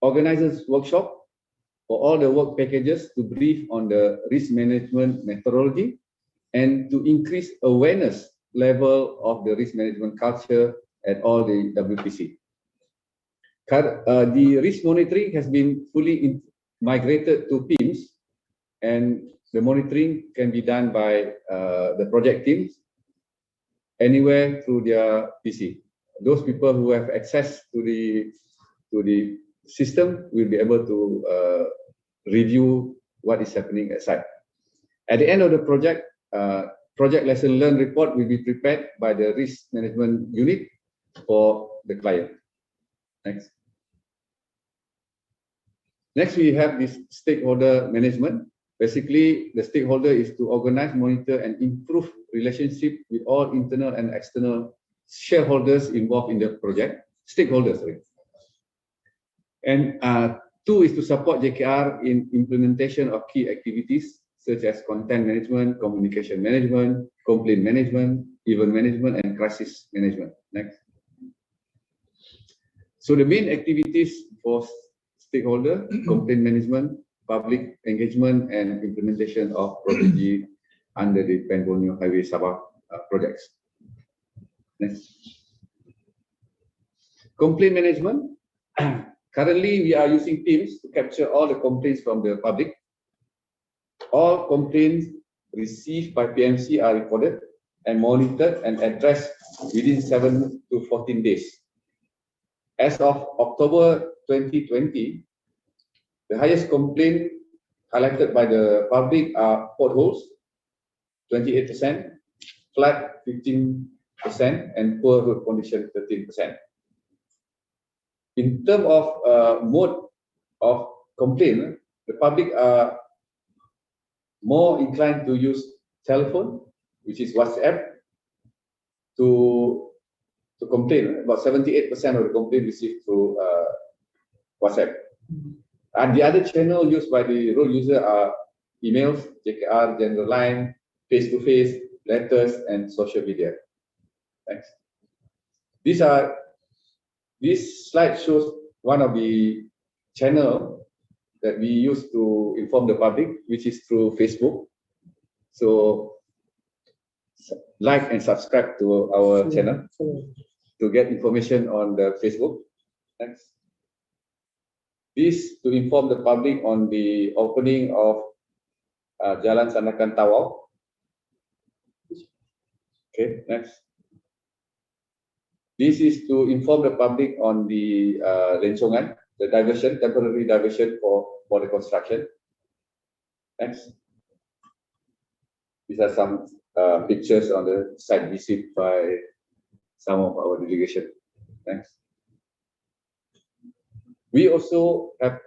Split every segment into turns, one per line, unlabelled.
organizes workshop for all the work packages to brief on the risk management methodology and to increase awareness level of the risk management culture at all the WPC. The risk monitoring has been fully migrated to PIMS, and the monitoring can be done by the project teams anywhere through their PC. Those people who have access to the system will be able to review what is happening at site. At the end of the project, project lesson learned report will be prepared by the risk management unit for the client. Next. Next, we have this stakeholder management. Basically, the stakeholder is to organize, monitor, and improve relationship with all internal and external shareholders involved in the project, stakeholders. Sorry. And two is to support JKR in implementation of key activities such as content management, communication management, complaint management, event management, and crisis management. Next. So the main activities for stakeholder, complaint management, public engagement, and implementation of strategy under the Borneo Highway Sabah projects. Next. Complaint management. Currently, we are using Teams to capture all the complaints from the public. All complaints received by PMC are recorded and monitored and addressed within 7 to 14 days. As of October 2020, the highest complaint highlighted by the public are potholes, 28%, flood, 15%, and poor road condition, 13%. In terms of mode of complaint, the public are more inclined to use telephone, which is WhatsApp, to complain. About 78% of the complaint received through WhatsApp. And the other channel used by the road user are emails, JKR, general line, face-to-face, letters, and social media. Thanks. This slide shows one of the channel that we use to inform the public, which is through Facebook. So like and subscribe to our channel to get information on the Facebook. Next. This to inform the public on the opening of Jalan Sandakan Tawau. Okay, next. This is to inform the public on the Lencongan, the diversion, temporary diversion for the construction. Next. These are some pictures on the site visit by some of our delegation. Thanks. We also have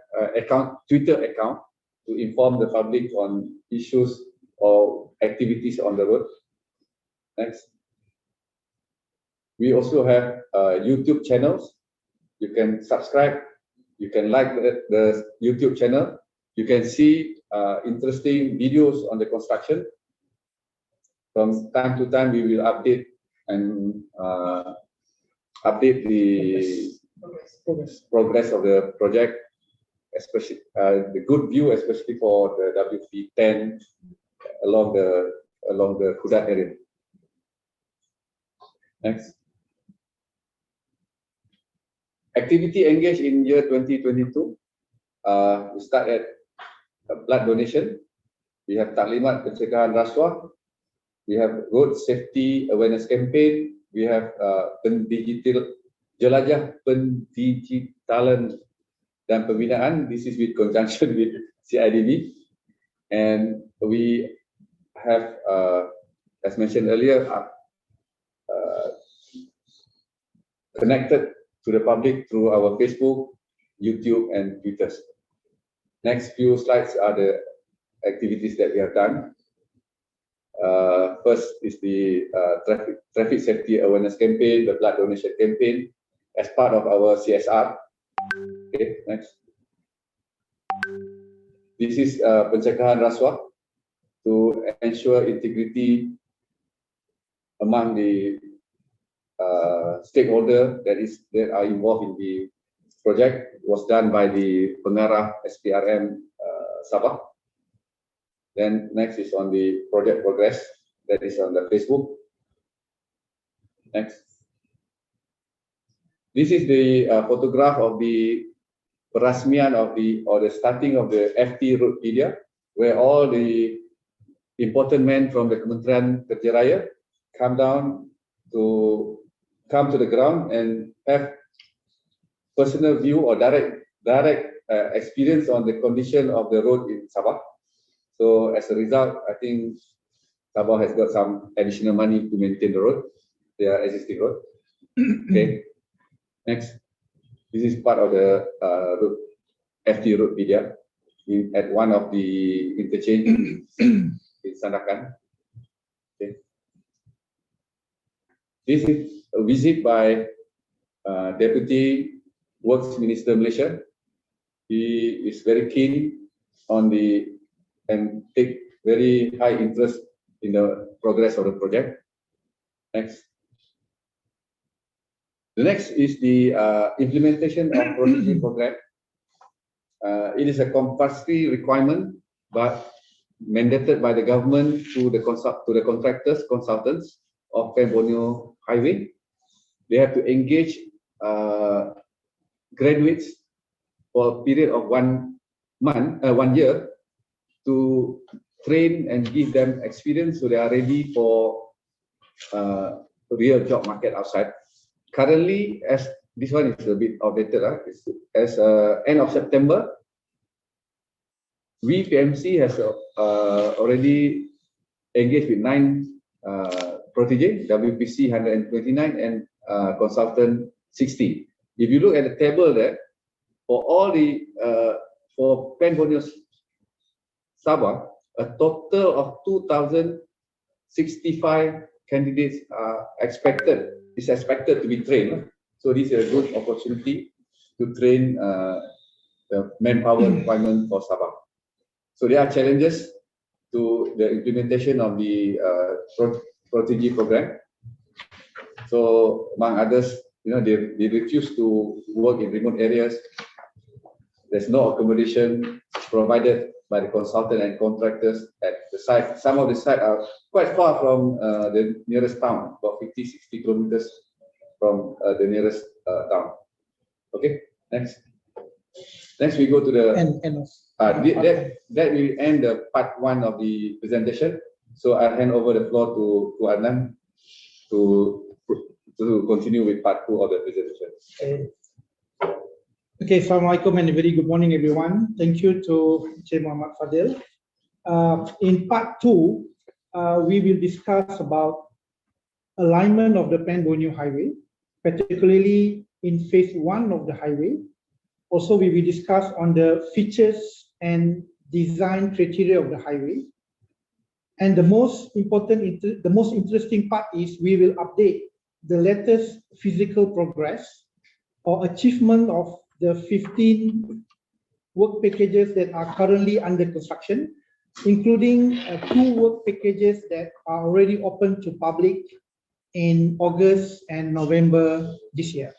Twitter account to inform the public on issues or activities on the road. Next. We also have YouTube channels. You can subscribe. You can like the YouTube channel. You can see interesting videos on the construction. From time to time, we will update and update the progress of the project, especially the good view, especially for the WP10 along the Kudat area. Next. Activity engaged in year 2022. We start at blood donation. We have taklimat pencegahan rasuah. We have road safety awareness campaign. We have jelajah pendigitalan dan pembinaan. This is with conjunction with CIDB. And we have, as mentioned earlier, connected to the public through our Facebook, YouTube, and Twitter. Next few slides are the activities that we have done. First is the traffic safety awareness campaign, the blood donation campaign, as part of our CSR. Okay, next. This is pencegahan rasuah to ensure integrity among the stakeholder that are involved in the project was done by the Pengarah SPRM Sabah. Then next is on the project progress, that is on the Facebook. Next. This is the photograph of the perasmian of the starting of the FT Road Media, where all the important men from the Kementerian Kerja Raya come to the ground and have personal view or direct experience on the condition of the road in Sabah. So as a result, I think Sabah has got some additional money to maintain the road, their existing road. Okay. Next, this is part of the road, FT Road Media at one of the interchange in Sandakan. Okay. This is a visit by Deputy Works Minister Malaysia. He is very keen on and take very high interest in the progress of the project. Next. The next is the implementation of Protege program. It is a compulsory requirement, but mandated by the government to the consultants of Borneo Highway. They have to engage graduates for a period of 1 year to train and give them experience so they are ready for real job market outside. Currently, as this one is a bit outdated, as end of September, PMC has already engaged with 9 protege, WPC 129 and consultant 60. If you look at the table there, for all the for Borneo Sabah, a total of 2,065 candidates are expected to be trained. So this is a good opportunity to train the manpower requirement for Sabah. So there are challenges to the implementation of the Protege program. So among others, they refuse to work in remote areas. There's no accommodation provided by the consultant and contractors at the site. Some of the sites are quite far from the nearest town, about 50-60 kilometers from the nearest town. Okay, next. Next we go to the that will end the part 1 of the presentation. So I'll hand over the floor to Adnan to continue with part 2 of the presentation.
Okay, Assalamualaikum and a very good morning, everyone. Thank you to Encik Muhammad Fadil. In part 2, we will discuss about alignment of the Borneo Highway, particularly in phase 1 of the highway. Also, we will discuss on the features and design criteria of the highway. And the most important, the most interesting part is we will update the latest physical progress or achievement of the 15 work packages that are currently under construction, including 2 work packages that are already open to public in August and November this year.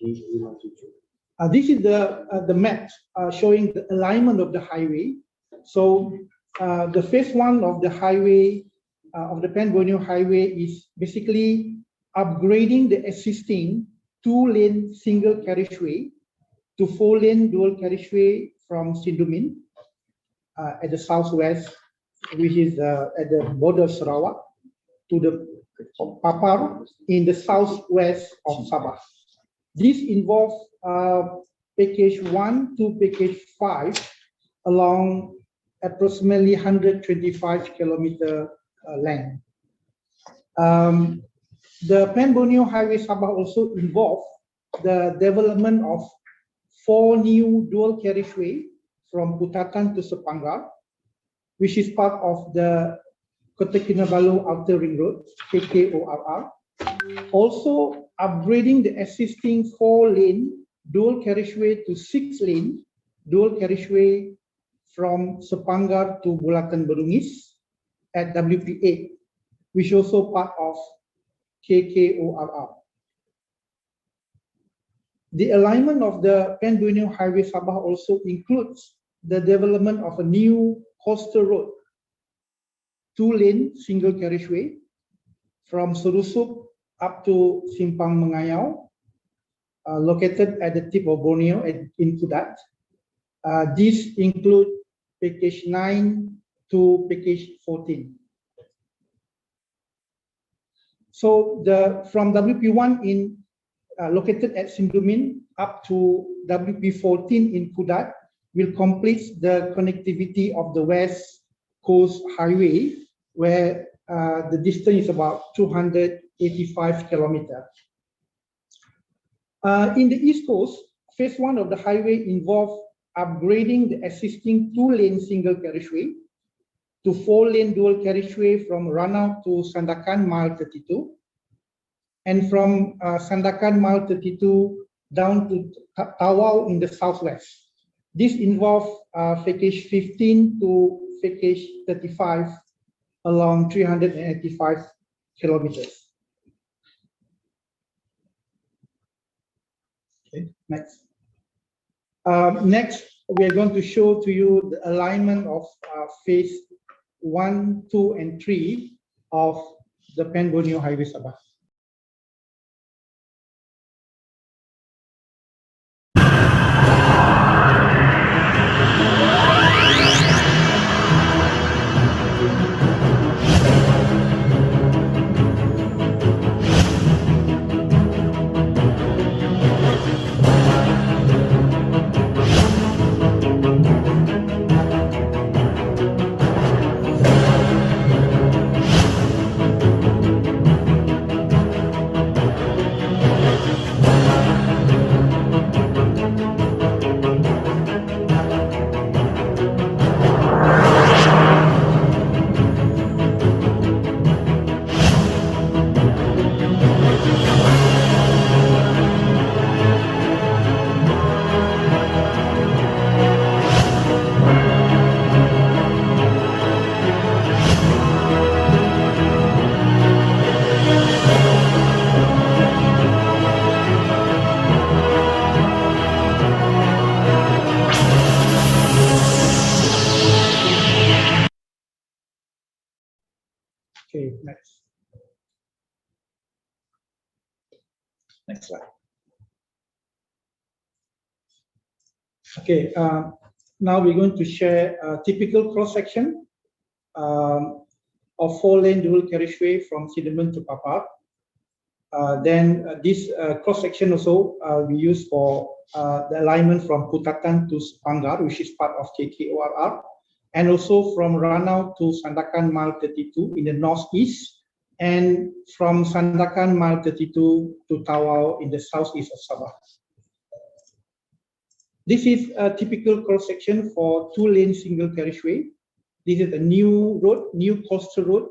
This is the map showing the alignment of the highway. So the phase 1 of the highway, of the Borneo Highway, is basically upgrading the existing 2-lane single carriageway to 4-lane dual carriageway from Sindumin at the southwest, which is at the border of Sarawak, to the Papar in the southwest of Sabah. This involves package 1 to package 5 along approximately 125 kilometer length. The Borneo Highway Sabah also involved the development of 4 new dual carriageway from Putatan to Sepanggar, which is part of the Kota Kinabalu Outer Ring Road, KKORR. Also upgrading the existing 4-lane dual carriageway to 6-lane dual carriageway from Sepanggar to Bulatan Berungis at WP8, which is also part of KKORR. The alignment of the Pan-Borneo Highway Sabah also includes the development of a new coastal road, 2-lane single carriageway from Surusup up to Simpang Mengayau, located at the tip of Borneo in Kudat. These include package 9 to package 14. So from WP1 located at Sindumin up to WP14 in Kudat will complete the connectivity of the West Coast Highway, where the distance is about 285 kilometers. In the East Coast, phase 1 of the highway involved upgrading the existing 2-lane single carriageway to 4-lane dual carriageway from Ranau to Sandakan Mile 32, and from Sandakan Mile 32 down to Tawau in the southwest. This involves package 15 to package 35 along 385 kilometers. Okay, next. Next, we are going to show to you the alignment of phase 1, 2, and 3 of the Pan-Borneo Highway Sabah. Okay, next. Next slide. Okay, now we're going to share a typical cross-section of 4-lane dual carriageway from Cinnamon to Papar. Then this cross-section also we use for the alignment from Putatan to Sepanggar, which is part of KKORR, and also from Ranau to Sandakan Mile 32 in the northeast, and from Sandakan Mile 32 to Tawau in the southeast of Sabah. This is a typical cross-section for 2-lane single carriageway. This is a new road, new coastal road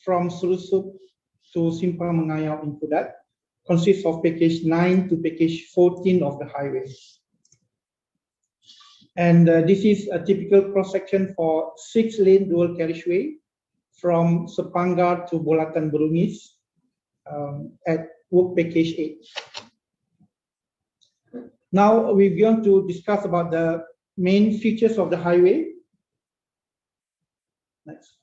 from Surusup to Simpang Mengayau in Kudat, consists of package 9 to package 14 of the highway. And this is a typical cross-section for 6-lane dual carriageway from Sepanggar to Bolatan Berungis at work package 8. Now we're going to discuss about the main features of the highway. Next.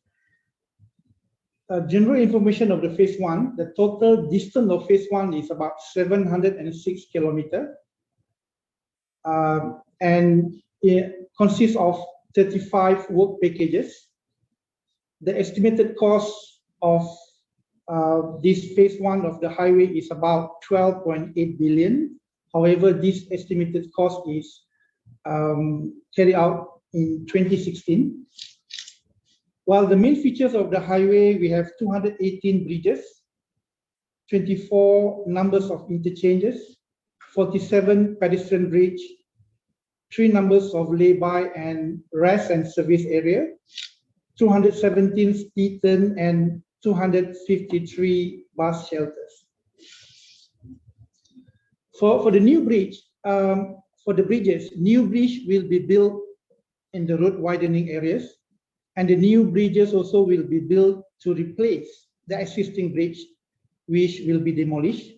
General information of the phase 1. The total distance of phase 1 is about 706 kilometers. And it consists of 35 work packages. The estimated cost of this phase 1 of the highway is about 12.8 billion. However, this estimated cost is carried out in 2016. While the main features of the highway, we have 218 bridges, 24 numbers of interchanges, 47 pedestrian bridge, 3 numbers of lay-by and rest and service area, 217 speed turn, and 253 bus shelters. For the new bridge, for the bridges, new bridge will be built in the road widening areas, and the new bridges also will be built to replace the existing bridge, which will be demolished.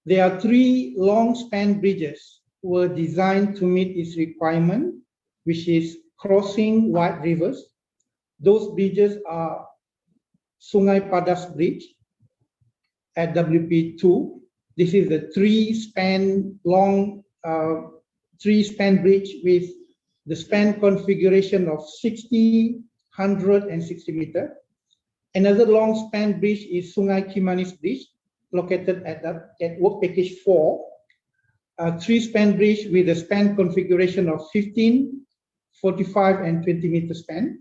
There are 3 long span bridges were designed to meet its requirement, which is crossing wide rivers. Those bridges are Sungai Padas Bridge at WP2. This is the 3-span long 3-span bridge with the span configuration of 60, 100, and 60 meter. Another long span bridge is Sungai Kimanis Bridge, located at work package 4, a 3-span bridge with a span configuration of 15, 45, and 20 meter span.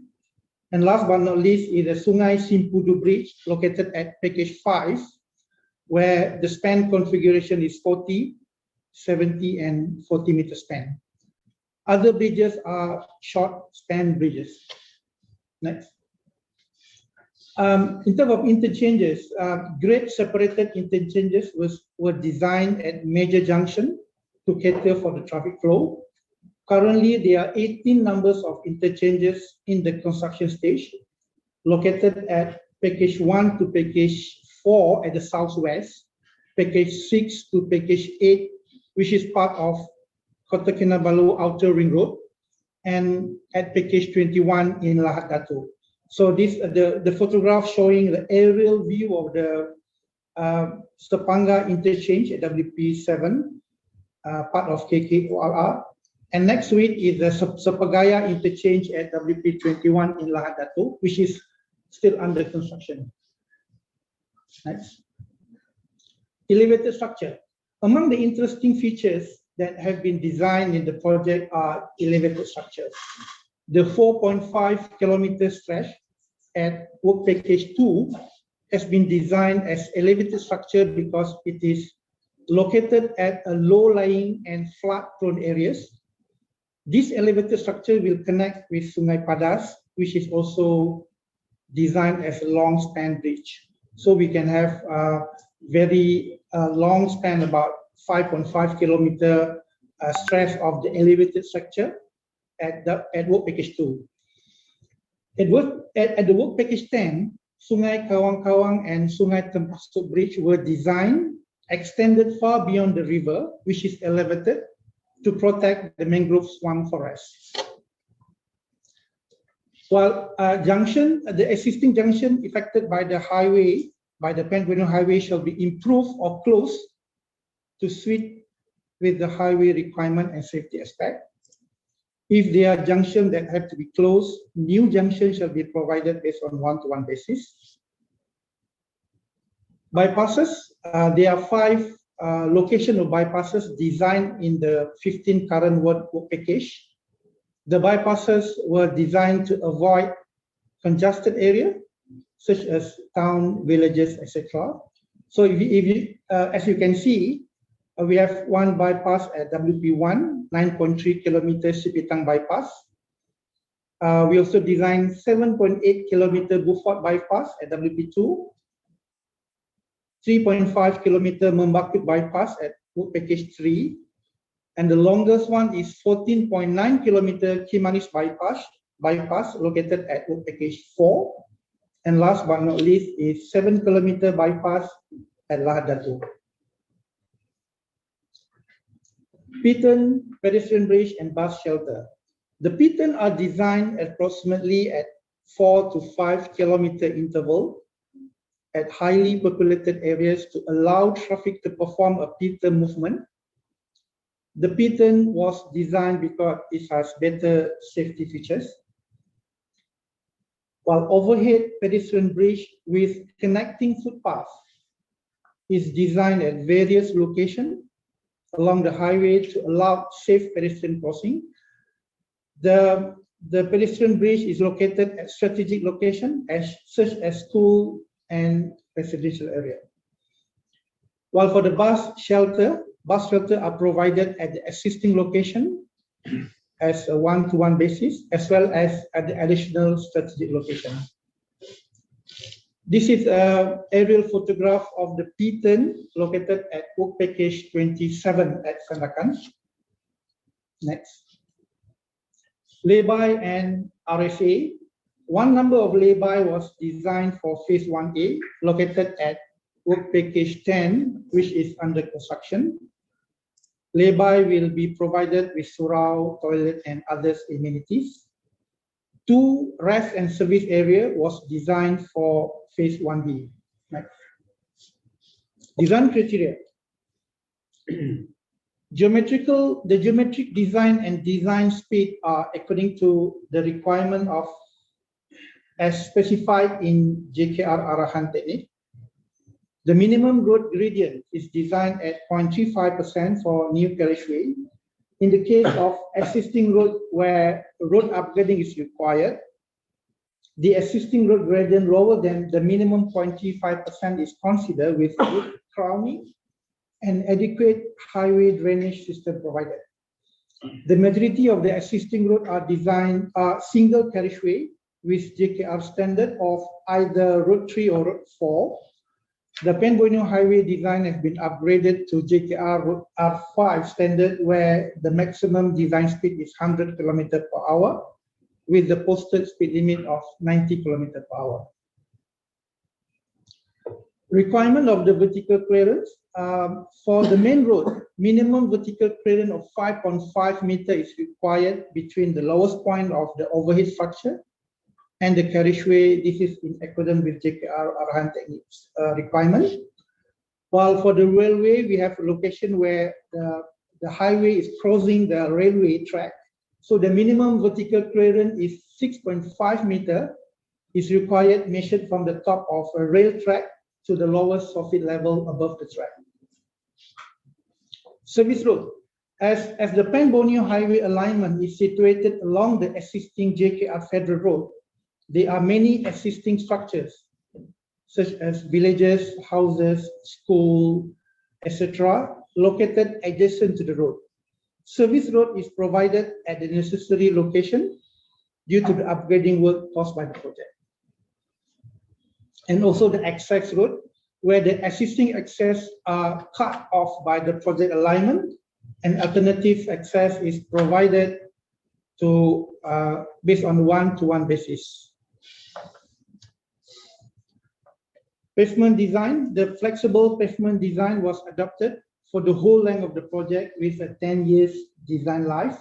And last but not least is the Sungai Simpudu Bridge, located at package 5, where the span configuration is 40, 70, and 40 meter span. Other bridges are short span bridges. Next. In terms of interchanges, grade separated interchanges were designed at major junction to cater for the traffic flow. Currently, there are 18 numbers of interchanges in the construction stage, located at package 1 to package 4 at the southwest, package 6 to package 8, which is part of Kota Kinabalu Outer Ring Road, and at package 21 in Lahad Datu. So this the photograph showing the aerial view of the Stepanga interchange at WP7, part of KKORR. And next to it is the Sepagaya interchange at WP21 in Lahad Datu, which is still under construction. Next. Elevated structure. Among the interesting features that have been designed in the project are elevated structures. The 4.5 kilometer stretch at work package 2 has been designed as elevated structure because it is located at a low-lying and flood-prone areas. This elevated structure will connect with Sungai Padas, which is also designed as a long span bridge. So we can have a very long span, about 5.5 kilometer stretch of the elevated structure at work package 2. At the work package 10, Sungai Kawang-Kawang and Sungai Tempasuk Bridge were designed, extended far beyond the river, which is elevated to protect the mangrove swamp forest. While the existing junction affected by the highway, by the Pan Borneo Highway, shall be improved or closed to suit with the highway requirement and safety aspect. If there are junctions that have to be closed, new junctions shall be provided based on one-to-one basis. Bypasses, there are 5 location of bypasses designed in the 15 current work package. The bypasses were designed to avoid congested area, such as town, villages, etc. So as you can see, we have one bypass at WP1, 9.3 kilometers Sipitang bypass. We also designed 7.8 kilometer Beaufort bypass at WP2, 3.5 kilometer Membakut bypass at work package 3, and the longest one is 14.9 kilometer Kimanis bypass located at work package 4, and last but not least is 7 kilometer bypass at Lahad Datu. Piton, pedestrian bridge, and bus shelter. The piton are designed approximately at 4 to 5 kilometer interval at highly populated areas to allow traffic to perform a piton movement. The piton was designed because it has better safety features. While overhead pedestrian bridge with connecting footpath is designed at various locations along the highway to allow safe pedestrian crossing. The pedestrian bridge is located at strategic locations such as school and residential area. While for the bus shelter are provided at the existing location as a one-to-one basis, as well as at the additional strategic location. This is an aerial photograph of the piton located at work package 27 at Sandakan. Next. Lay-by and RSA. One number of lay-by was designed for phase 1A, located at work package 10, which is under construction. Lay-by will be provided with surau, toilet, and other amenities. 2 rest and service area was designed for phase 1B. Next. Design criteria. The geometric design and design speed are according to the requirement of as specified in JKR Arahan technique. The minimum road gradient is designed at 0.35% for new carriageway. In the case of existing road where road upgrading is required, the existing road gradient lower than the minimum 0.35% is considered with road crowning and adequate highway drainage system provided. The majority of the existing road are designed single carriageway with JKR standard of either Road 3 or Road 4. The Borneo highway design has been upgraded to JKR Road R5 standard, where the maximum design speed is 100 km per hour with the posted speed limit of 90 km per hour. Requirement of the vertical clearance. For the main road, minimum vertical clearance of 5.5 meter is required between the lowest point of the overhead structure and the carriageway. This is in accordance with JKR Arahan techniques requirement. While for the railway, we have a location where the highway is crossing the railway track. So the minimum vertical clearance is 6.5 meter is required, measured from the top of a rail track to the lowest soffit level above the track. Service road. As the Borneo highway alignment is situated along the existing JKR Federal Road, there are many existing structures, such as villages, houses, school, etc., located adjacent to the road. Service road is provided at the necessary location due to the upgrading work caused by the project. And also the access road, where the existing access are cut off by the project alignment, and alternative access is provided to based on one-to-one basis. Pavement design. The flexible pavement design was adopted for the whole length of the project with a 10 years design life.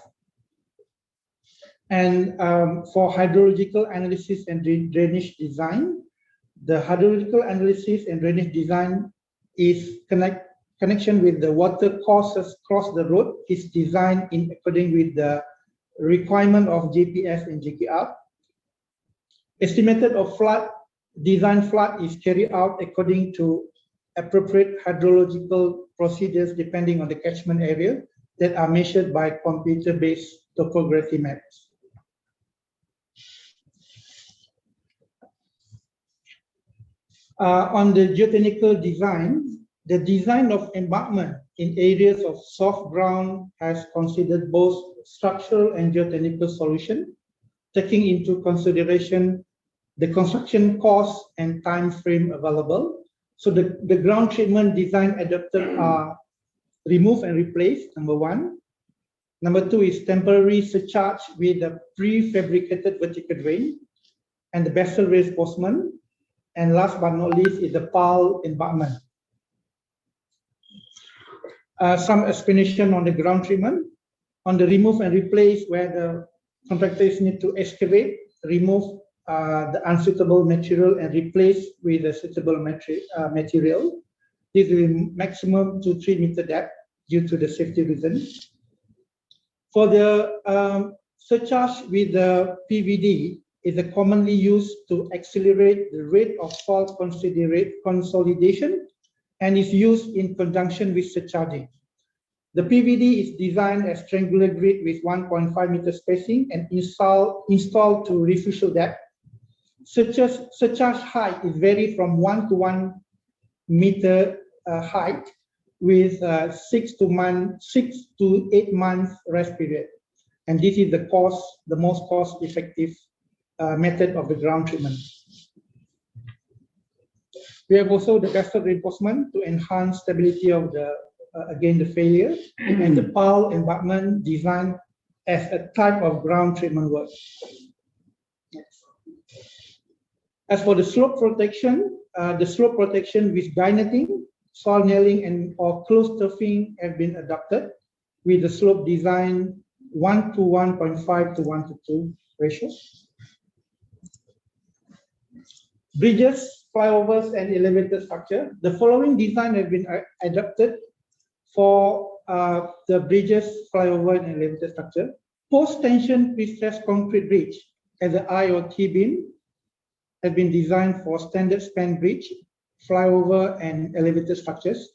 And for hydrological analysis and drainage design, the hydrological analysis and drainage design is connection with the water courses across the road is designed in according with the requirement of JPS and JKR. Estimated of flood, design flood is carried out according to appropriate hydrological procedures depending on the catchment area that are measured by computer-based topography maps. On the geotechnical design, the design of embankment in areas of soft ground has considered both structural and geotechnical solution, taking into consideration the construction cost and time frame available. So the ground treatment design adapted are remove and replace, number 1. Number 2 is temporary surcharge with a prefabricated vertical drain and the vessel reinforcement. And last but not least is the pile embankment. Some explanation on the ground treatment. On the remove and replace, where the contractors need to excavate, remove the unsuitable material and replace with a suitable material. This will maximum to 3 meter depth due to the safety reasons. For the surcharge with the PVD, is commonly used to accelerate the rate of fault consolidation and is used in conjunction with surcharging. The PVD is designed as triangular grid with 1.5 meter spacing and installed to refusal depth. Surcharge height is vary from 1 to 1 meter height with 6 to 8 months rest period. And this is the most cost effective method of the ground treatment. We have also the vessel reinforcement to enhance stability of the again the failure, and the pile embankment designed as a type of ground treatment work. Next. As for the slope protection, the slope protection with guy netting, soil nailing, and or close turfing have been adopted with the slope design 1 to 1.5 to 1 to 2 ratio. Bridges, flyovers, and elevator structure. The following design have been adopted for the bridges, flyover, and elevator structure. Post-tension pre-stressed concrete bridge as the I or T-beam has been designed for standard span bridge, flyover, and elevator structures.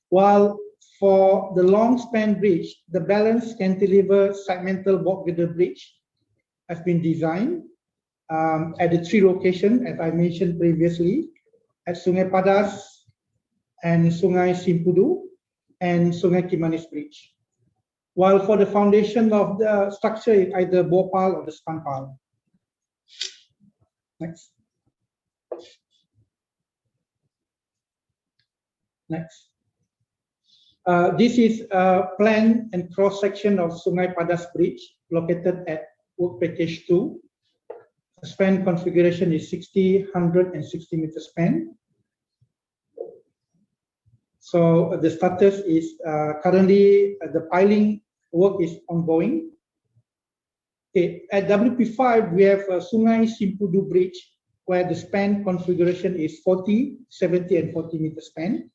While for the long span bridge, the balanced cantilever segmental bulk girder bridge has been designed at the 3 locations, as I mentioned previously, at Sungai Padas and Sungai Simpudu and Sungai Kimanis Bridge. While for the foundation of the structure is either bopal or the span pile. Next. Next. This is a plan and cross section of Sungai Padas Bridge located at work package 2. The span configuration is 60, 100, and 60 meter span. So the status is currently the piling work is ongoing. Okay, at WP5 we have a Sungai Simpudu Bridge where the span configuration is 40, 70, and 40 meter span.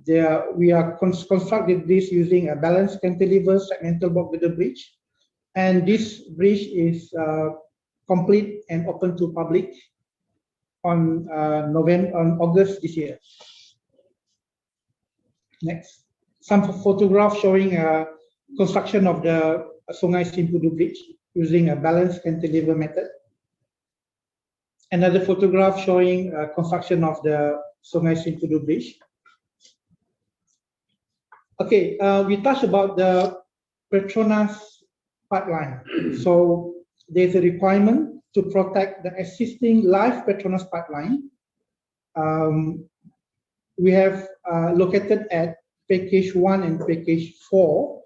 There we are constructed this using a balanced cantilever segmental bulk girder bridge, and this bridge is complete and open to public on August this year. Next, some photographs showing construction of the Sungai Simpudu Bridge using a balanced cantilever method. Another photograph showing construction of the Sungai Simpudu Bridge. Okay, we touched about the Petronas pipeline. So there's a requirement to protect the existing live Petronas pipeline. We have located at package 1 and package 4.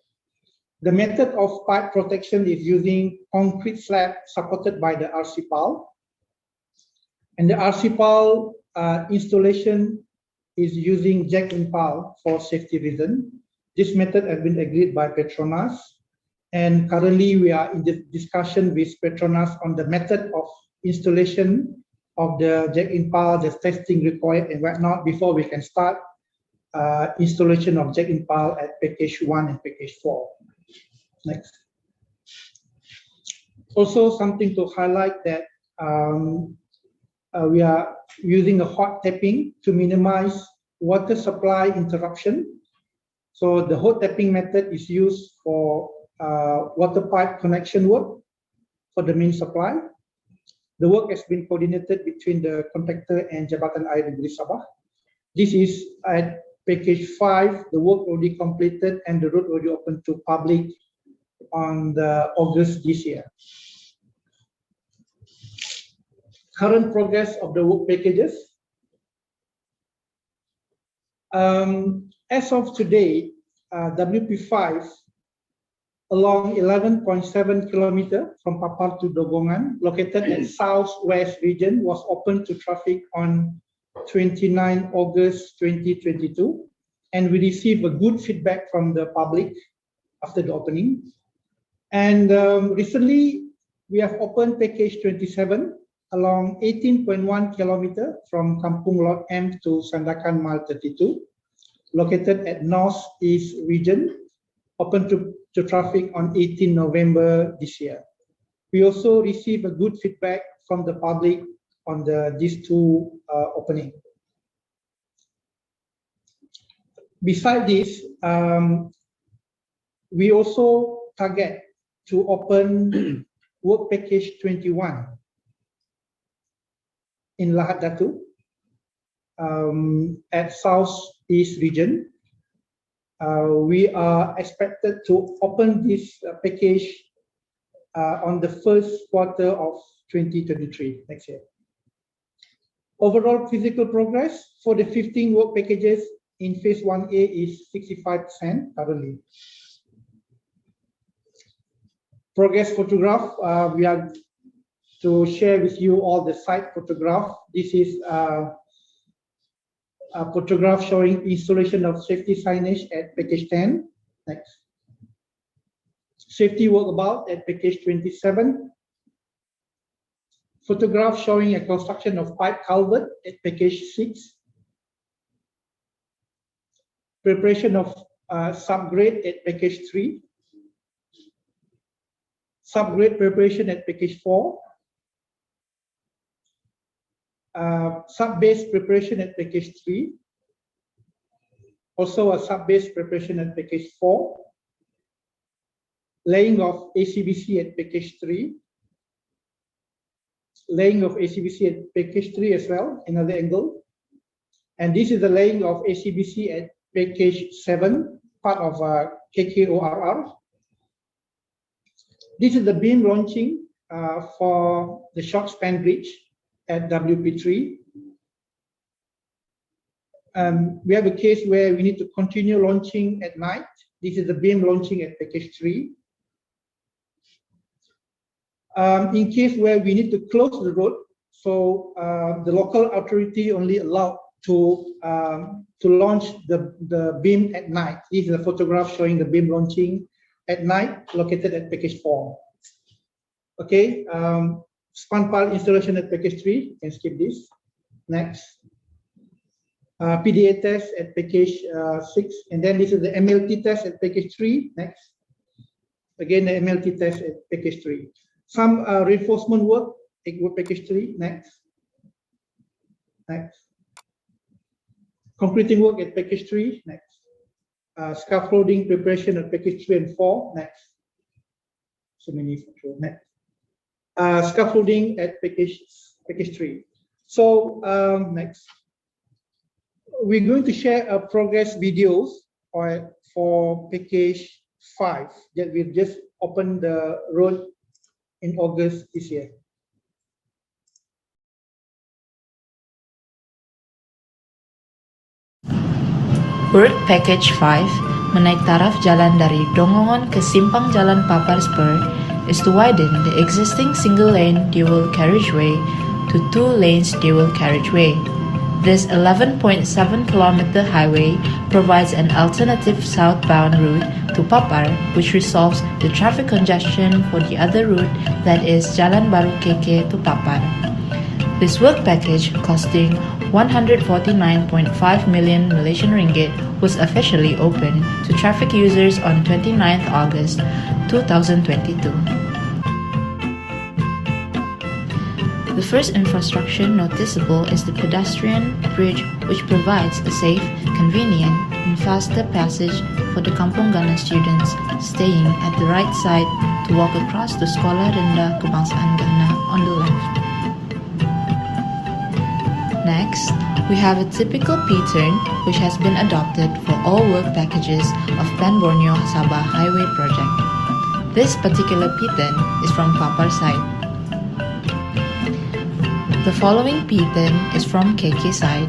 The method of pipe protection is using concrete slab supported by the RC pile. And the RC pile installation is using jack in pile for safety reason. This method has been agreed by Petronas. And currently we are in the discussion with Petronas on the method of installation of the jack in pile, the testing required and whatnot before we can start installation of jack in pile at package 1 and package 4. Next. Also something to highlight that we are using a hot tapping to minimize water supply interruption. So the hot tapping method is used for water pipe connection work for the main supply. The work has been coordinated between the contractor and Jabatan Air Negeri Sabah. This is at package 5. The work already completed and the road already open to public on the August this year. Current progress of the work packages. As of today, WP5 along 11.7 km from Papar to Dogongan, located at southwest region, was open to traffic on 29 August 2022, and we received a good feedback from the public after the opening. And recently, we have opened package 27 along 18.1 km from Kampung Lot M to Sandakan Mile 32, located at northeast region, open to traffic on 18 November this year. We also received a good feedback from the public on these two opening. Besides this, we also target to open work package 21 in Lahad Datu at southeast region. We are expected to open this package on the first quarter of 2023, next year. Overall physical progress for the 15 work packages in phase 1A is 65% currently. Progress photograph, we are to share with you all the site photograph. This is a photograph showing installation of safety signage at package 10. Next. Safety walkabout at package 27. Photograph showing a construction of pipe culvert at package 6. Preparation of subgrade at package 3. Subgrade preparation at package 4. Sub-base preparation at package 3. Also a sub-base preparation at package 4. Laying of ACBC at package 3. Laying of ACBC at package 3 as well, another angle. And this is the laying of ACBC at package 7, part of KKORR. This is the beam launching for the short span bridge at WP3. We have a case where we need to continue launching at night. This is the beam launching at package 3. In case where we need to close the road, so the local authority only allowed to launch the beam at night. This is a photograph showing the beam launching at night, located at package 4. Okay, span pile installation at package 3. You can skip this. Next. PDA test at package 6, and then this is the MLT test at package 3. Next. Again, the MLT test at package 3. Some reinforcement work at package 3. Next. Next. Concreting work at package 3. Next. Scaffolding preparation at package 3 and 4. Next. So many. Next. Scaffolding at package 3. So next. We're going to share progress videos for package 5 that we've just opened the road in August this year.
Work Package 5 menaik taraf jalan dari Dongongon ke Simpang Jalan Papar Spur is to widen the existing single-lane dual carriageway to 2 lanes dual carriageway. This 11.7 km highway provides an alternative southbound route to Papar, which resolves the traffic congestion for the other route, that is Jalan Baru KK to Papar. This work package, costing 149.5 million Malaysian ringgit, was officially opened to traffic users on 29th August 2022. The first infrastructure noticeable is the pedestrian bridge, which provides a safe, convenient, and faster passage for the Kampung Ghana students staying at the right side to walk across to Sekolah Rendah Kebangsaan Ghana on the left. Next, we have a typical P-turn, which has been adopted for all work packages of Pan Borneo Sabah Highway project. This particular P-turn is from Papar side. The following P-turn is from KK side.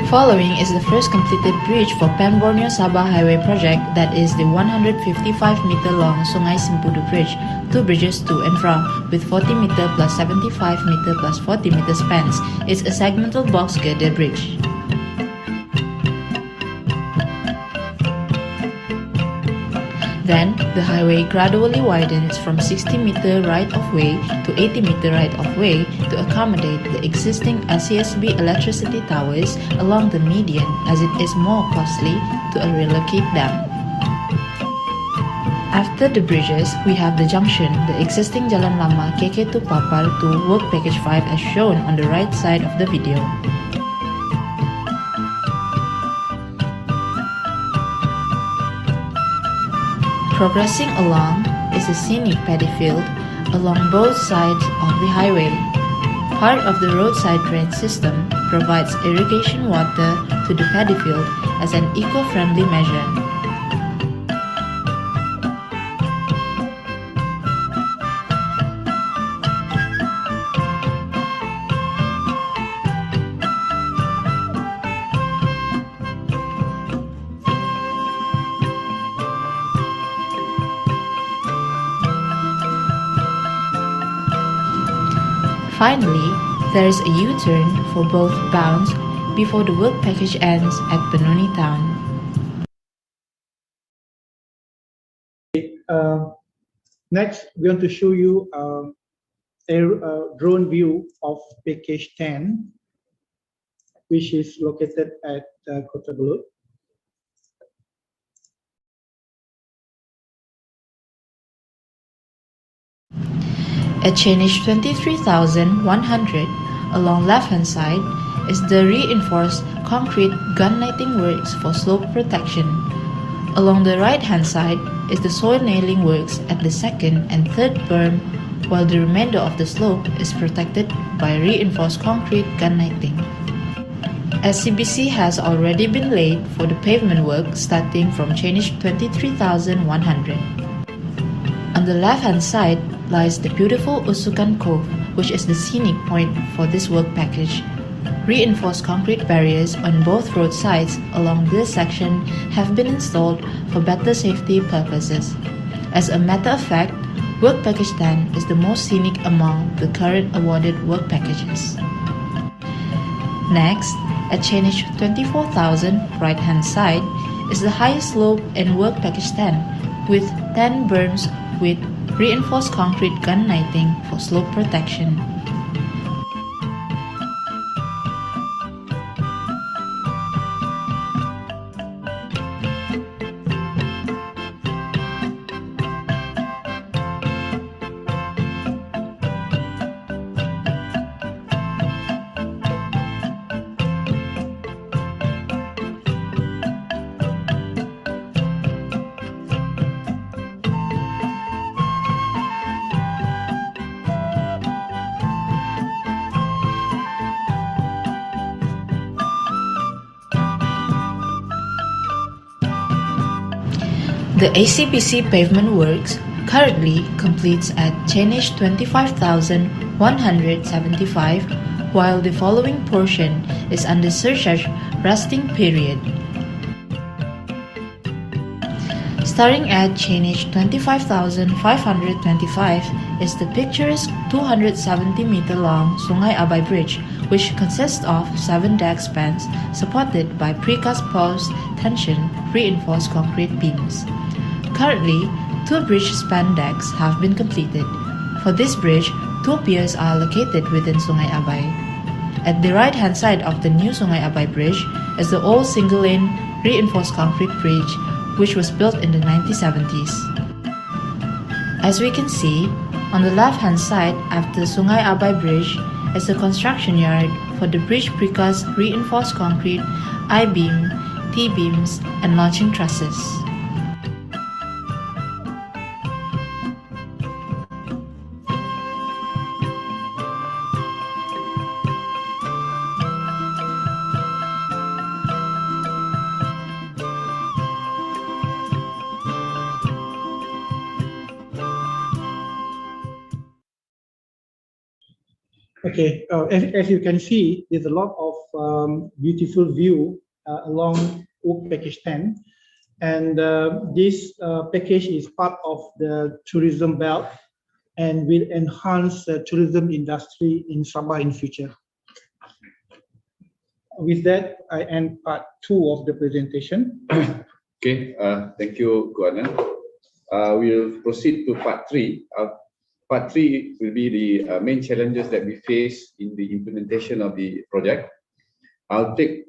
Following is the first completed bridge for Pan Borneo Sabah Highway project, that is the 155-meter long Sungai Simpudu Bridge, 2 bridges to and from, with 40-meter plus 75-meter plus 40-meter spans. It's a segmental box girder bridge. Then, the highway gradually widens from 60-meter right-of-way to 80-meter right-of-way to accommodate the existing SCSB electricity towers along the median, as it is more costly to relocate them. After the bridges, we have the junction, the existing Jalan Lama KK to Papar to Work Package 5 as shown on the right side of the video. Progressing along is a scenic paddy field along both sides of the highway. Part of the roadside drain system provides irrigation water to the paddy field as an eco-friendly measure. Finally, there is a U-turn for both bounds before the work package ends at Benoni town.
Next, we want to show you a drone view of package 10, which is located at Kota Belud.
At change 23,100 along left-hand side is the reinforced concrete gun netting works for slope protection. Along the right-hand side is the soil nailing works at the second and third berm, while the remainder of the slope is protected by reinforced concrete gun netting. SCBC has already been laid for the pavement work starting from change 23,100. On the left-hand side lies the beautiful Usukan Cove, which is the scenic point for this work package. Reinforced concrete barriers on both road sides along this section have been installed for better safety purposes. As a matter of fact, work package 10 is the most scenic among the current awarded work packages. Next, at change 24,000 right-hand side is the highest slope in work package 10 with 10 berms with reinforced concrete gun netting for slope protection. The ACBC pavement works currently completes at change 25,175, while the following portion is under surcharge resting period. Starting at change 25,525 is the picturesque 270-meter long Sungai Abai Bridge, which consists of 7 deck spans supported by precast post tension reinforced concrete beams. Currently, 2 bridge span decks have been completed. For this bridge, 2 piers are located within Sungai Abai. At the right-hand side of the new Sungai Abai Bridge is the old single-lane reinforced concrete bridge, which was built in the 1970s. As we can see, on the left-hand side after Sungai Abai Bridge is the construction yard for the bridge precast reinforced concrete I-beam, T-beams, and launching trusses.
Okay, as you can see, there's a lot of beautiful view along work package 10, and this package is part of the tourism belt and will enhance the tourism industry in Sabah in future. With that, I end part 2 of the presentation.
Okay, thank you, Guanan. We'll proceed to part 3. Part 3 will be the main challenges that we face in the implementation of the project. I'll take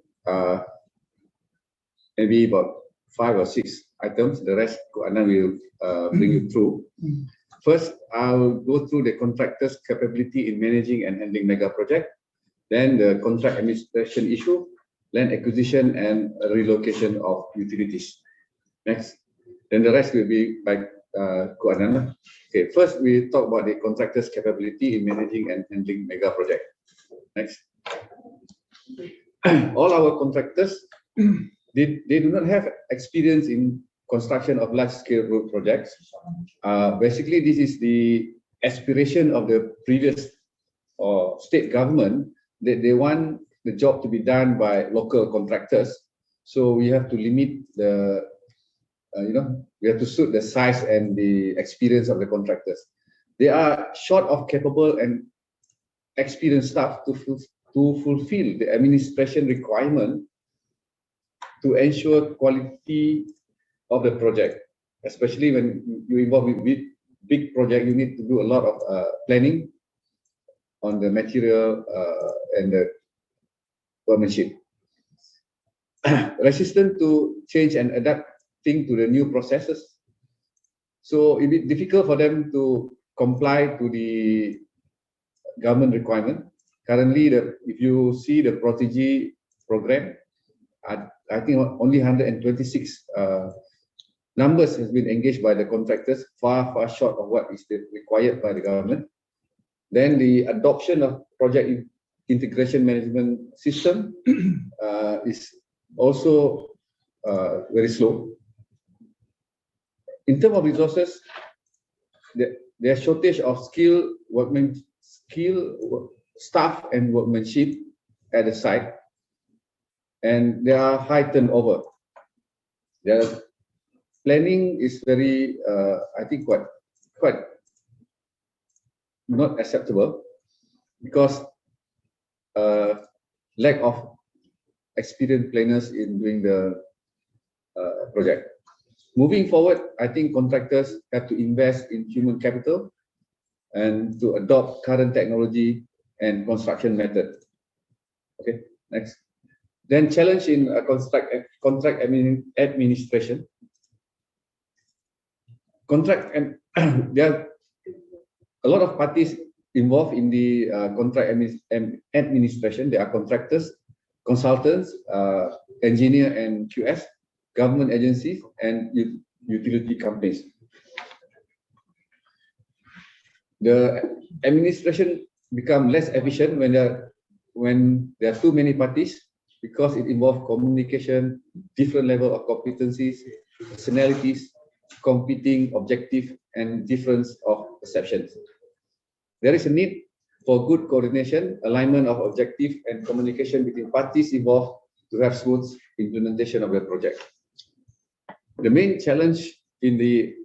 maybe about 5 or 6 items. The rest, Guanan will bring you through. First, I'll go through the contractor's capability in managing and handling mega project. Then the contract administration issue, land acquisition and relocation of utilities. Next, then the rest will be by Guanan. Okay, first we talk about the contractor's capability in managing and handling mega project. Next, all our contractors, they do not have experience in construction of large-scale road projects. Basically, this is the aspiration of the previous state government that they want the job to be done by local contractors. So we have to limit the, we have to suit the size and the experience of the contractors. They are short of capable and experienced staff to fulfill the administration requirement to ensure quality of the project, especially when you involve with big project. You need to do a lot of planning on the material and the workmanship. Resistant to change and adapting to the new processes. So it is difficult for them to comply to the government requirement. Currently, if you see the Protege program, I think only 126 numbers has been engaged by the contractors, far short of what is required by the government. Then the adoption of project integration management system is also very slow. In terms of resources, there is shortage of staff and workmanship at the site, and there are high turnover. The planning is very, I think, quite not acceptable because lack of experienced planners in doing the project. Moving forward, I think contractors have to invest in human capital and to adopt current technology and construction method. Okay, next. Then challenge in contract administration. There are a lot of parties involved in the contract administration. There are contractors, consultants, engineer and QS, government agencies, and utility companies. The administration become less efficient when there are too many parties, because it involves communication, different level of competencies, personalities, competing objective, and difference of perceptions. There is a need for good coordination, alignment of objective, and communication between parties involved to have smooth implementation of the project. The main challenge in the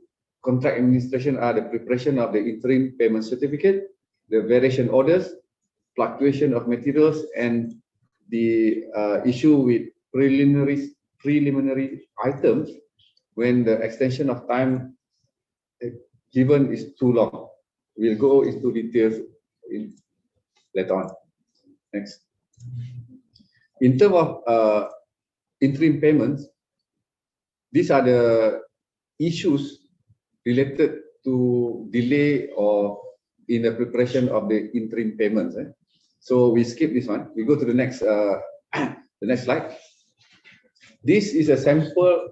contract administration are the preparation of the interim payment certificate, the variation orders, fluctuation of materials, and the issue with preliminary items when the extension of time given is too long. We'll go into details later on. Next. In terms of interim payments, these are the issues related to delay or in the preparation of the interim payments. So we skip this one. We go to the next slide. This is a sample,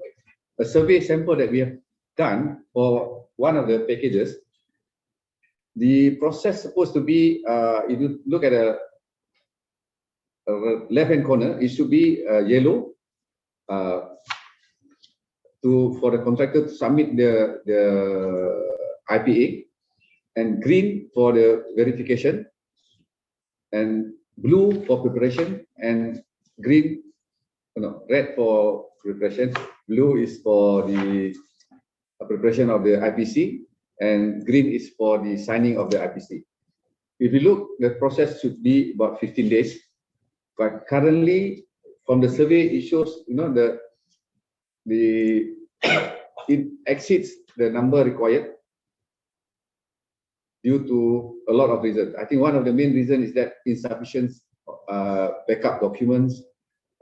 a survey sample that we have done for one of the packages. The process supposed to be, if you look at the left-hand corner, it should be yellow for the contractor to submit the IPA, and green for the verification, and blue for preparation, and red for preparation. Blue is for the preparation of the IPC, and green is for the signing of the IPC. If you look, the process should be about 15 days, but currently, from the survey, it shows it exceeds the number required due to a lot of reasons. I think one of the main reasons is that insufficient backup documents,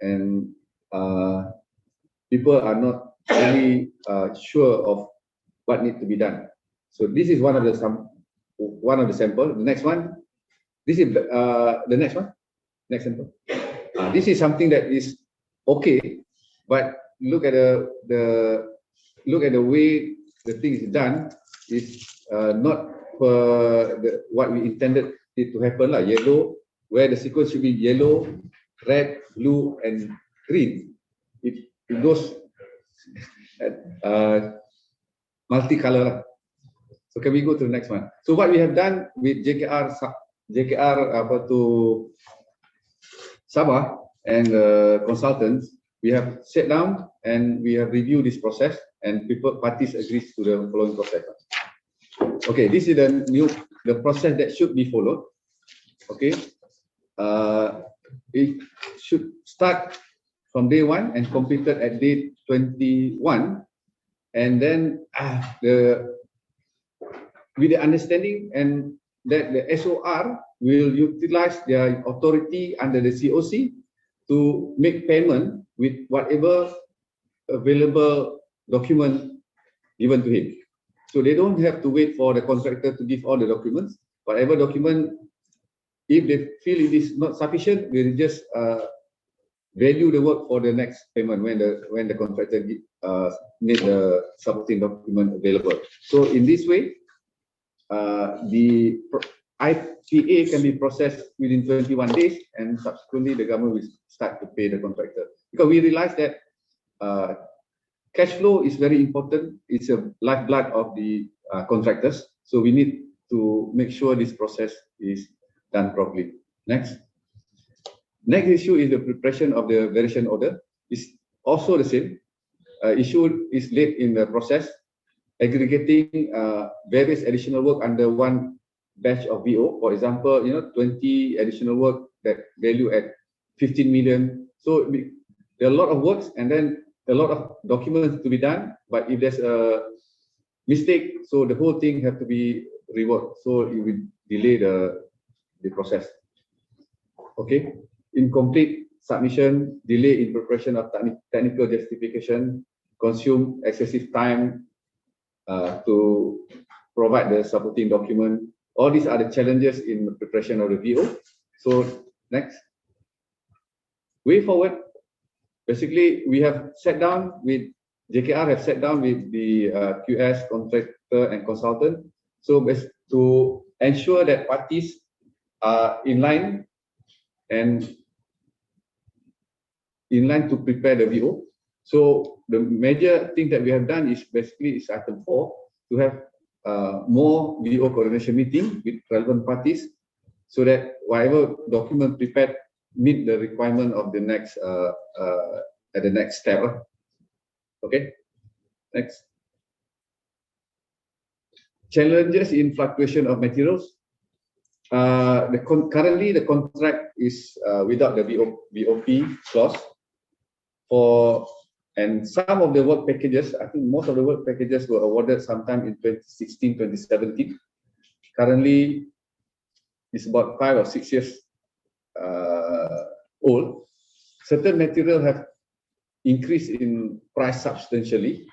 and people are not really sure of what needs to be done. So this is one of the sample. The next one, this is the next one. Next sample. This is something that is okay, but look at the way the thing is done is not what we intended it to happen. Yellow, where the sequence should be yellow, red, blue, and green. It goes multicolor. So can we go to the next one? So what we have done with JKR to Sabah and consultants, we have sat down and we have reviewed this process, and parties agree to the following process. Okay, this is the process that should be followed. Okay, it should start from day 1 and completed at day 21, and then with the understanding and that the SOR will utilize their authority under the COC to make payment with whatever available document given to him. So they don't have to wait for the contractor to give all the documents. Whatever document, if they feel it is not sufficient, we'll just value the work for the next payment when the contractor need the supporting document available. So in this way, the IPA can be processed within 21 days, and subsequently the government will start to pay the contractor. Because we realize that cash flow is very important. It's a lifeblood of the contractors. So we need to make sure this process is done properly. Next issue is the preparation of the variation order. It's also the same. Issue is late in the process, aggregating various additional work under one batch of VO. For example, 20 additional work that value at 15 million. So there are a lot of works and then a lot of documents to be done. But if there's a mistake, so the whole thing have to be reworked. So it will delay the process. Okay. Incomplete submission, delay in preparation of technical justification, consume excessive time to provide the supporting document. All these are the challenges in the preparation of the VO. So next, way forward. Basically, we have sat down with JKR, have sat down with the QS contractor and consultant. So to ensure that parties are in line to prepare the VO. So the major thing that we have done is basically is item 4, to have more VO coordination meeting with relevant parties, so that whatever document prepared meet the requirement of the next at the next step. Okay, next. Challenges in fluctuation of materials. Currently the contract is without the VOP clause. And some of the work packages, I think most of the work packages were awarded sometime in 2016, 2017. Currently, it's about 5 or 6 years old. Certain material have increased in price substantially.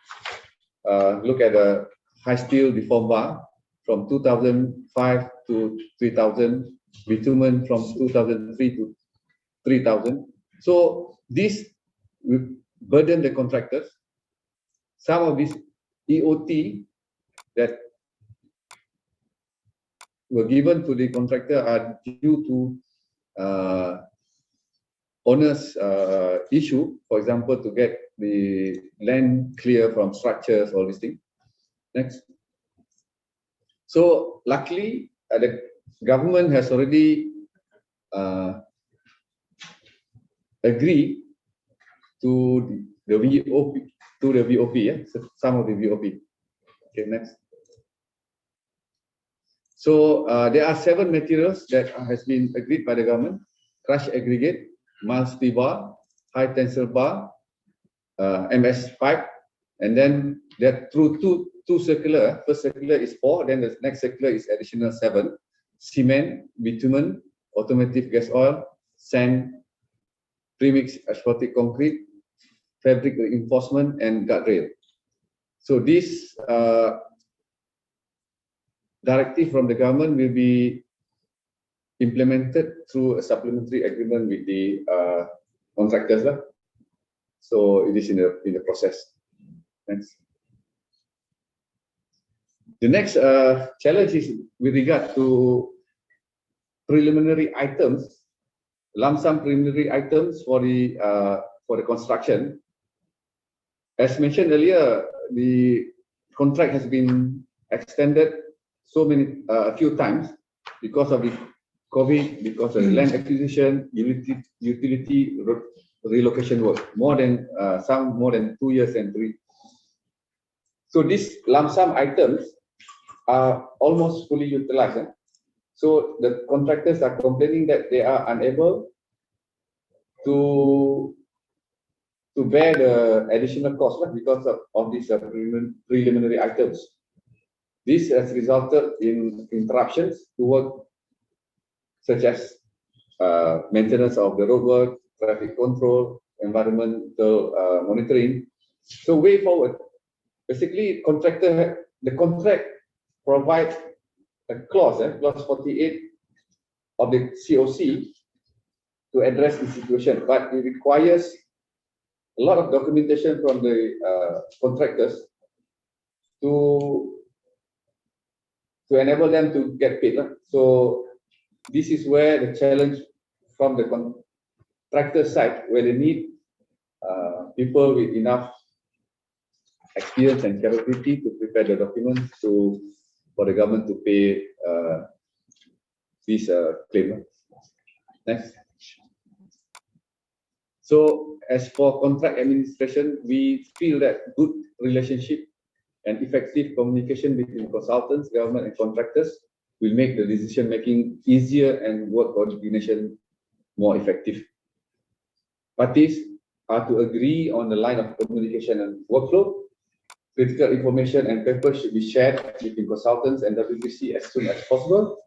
Look at the high steel deformed bar from 2005 to 3000, bitumen from 2003 to 3000. So this will burden the contractors. Some of these EOT that were given to the contractor are due to owner's issue, for example, to get the land clear from structures, all these things. Next. So luckily, the government has already agreed to the VOP, yeah? So some of the VOP. Okay, next. So there are 7 materials that has been agreed by the government: crush aggregate, multi-bar, high tensile bar, MS pipe, and then there through two circular. First circular is 4, then the next circular is additional 7: cement, bitumen, automotive gas oil, sand, premix asphalt concrete, fabric reinforcement, and guardrail. So this directive from the government will be implemented through a supplementary agreement with the contractors. So it is in the process. Thanks. The next challenge is with regard to preliminary items, lump sum preliminary items for the construction. As mentioned earlier, the contract has been extended a few times because of the COVID, because of the land acquisition, utility relocation work, some more than 2 years and 3. So these lump sum items are almost fully utilized. So the contractors are complaining that they are unable to bear the additional cost because of these preliminary items. This has resulted in interruptions to work, such as maintenance of the roadwork, traffic control, environmental monitoring. So way forward, basically the contract provides a clause, clause 48 of the COC to address the situation, but it requires a lot of documentation from the contractors to enable them to get paid. So this is where the challenge from the contractor side, where they need people with enough experience and capability to prepare the documents for the government to pay this claim. Next. So as for contract administration, we feel that good relationship and effective communication between consultants, government and contractors will make the decision making easier and work coordination more effective. Parties are to agree on the line of communication and workflow. Critical information and papers should be shared between consultants and WPC as soon as possible,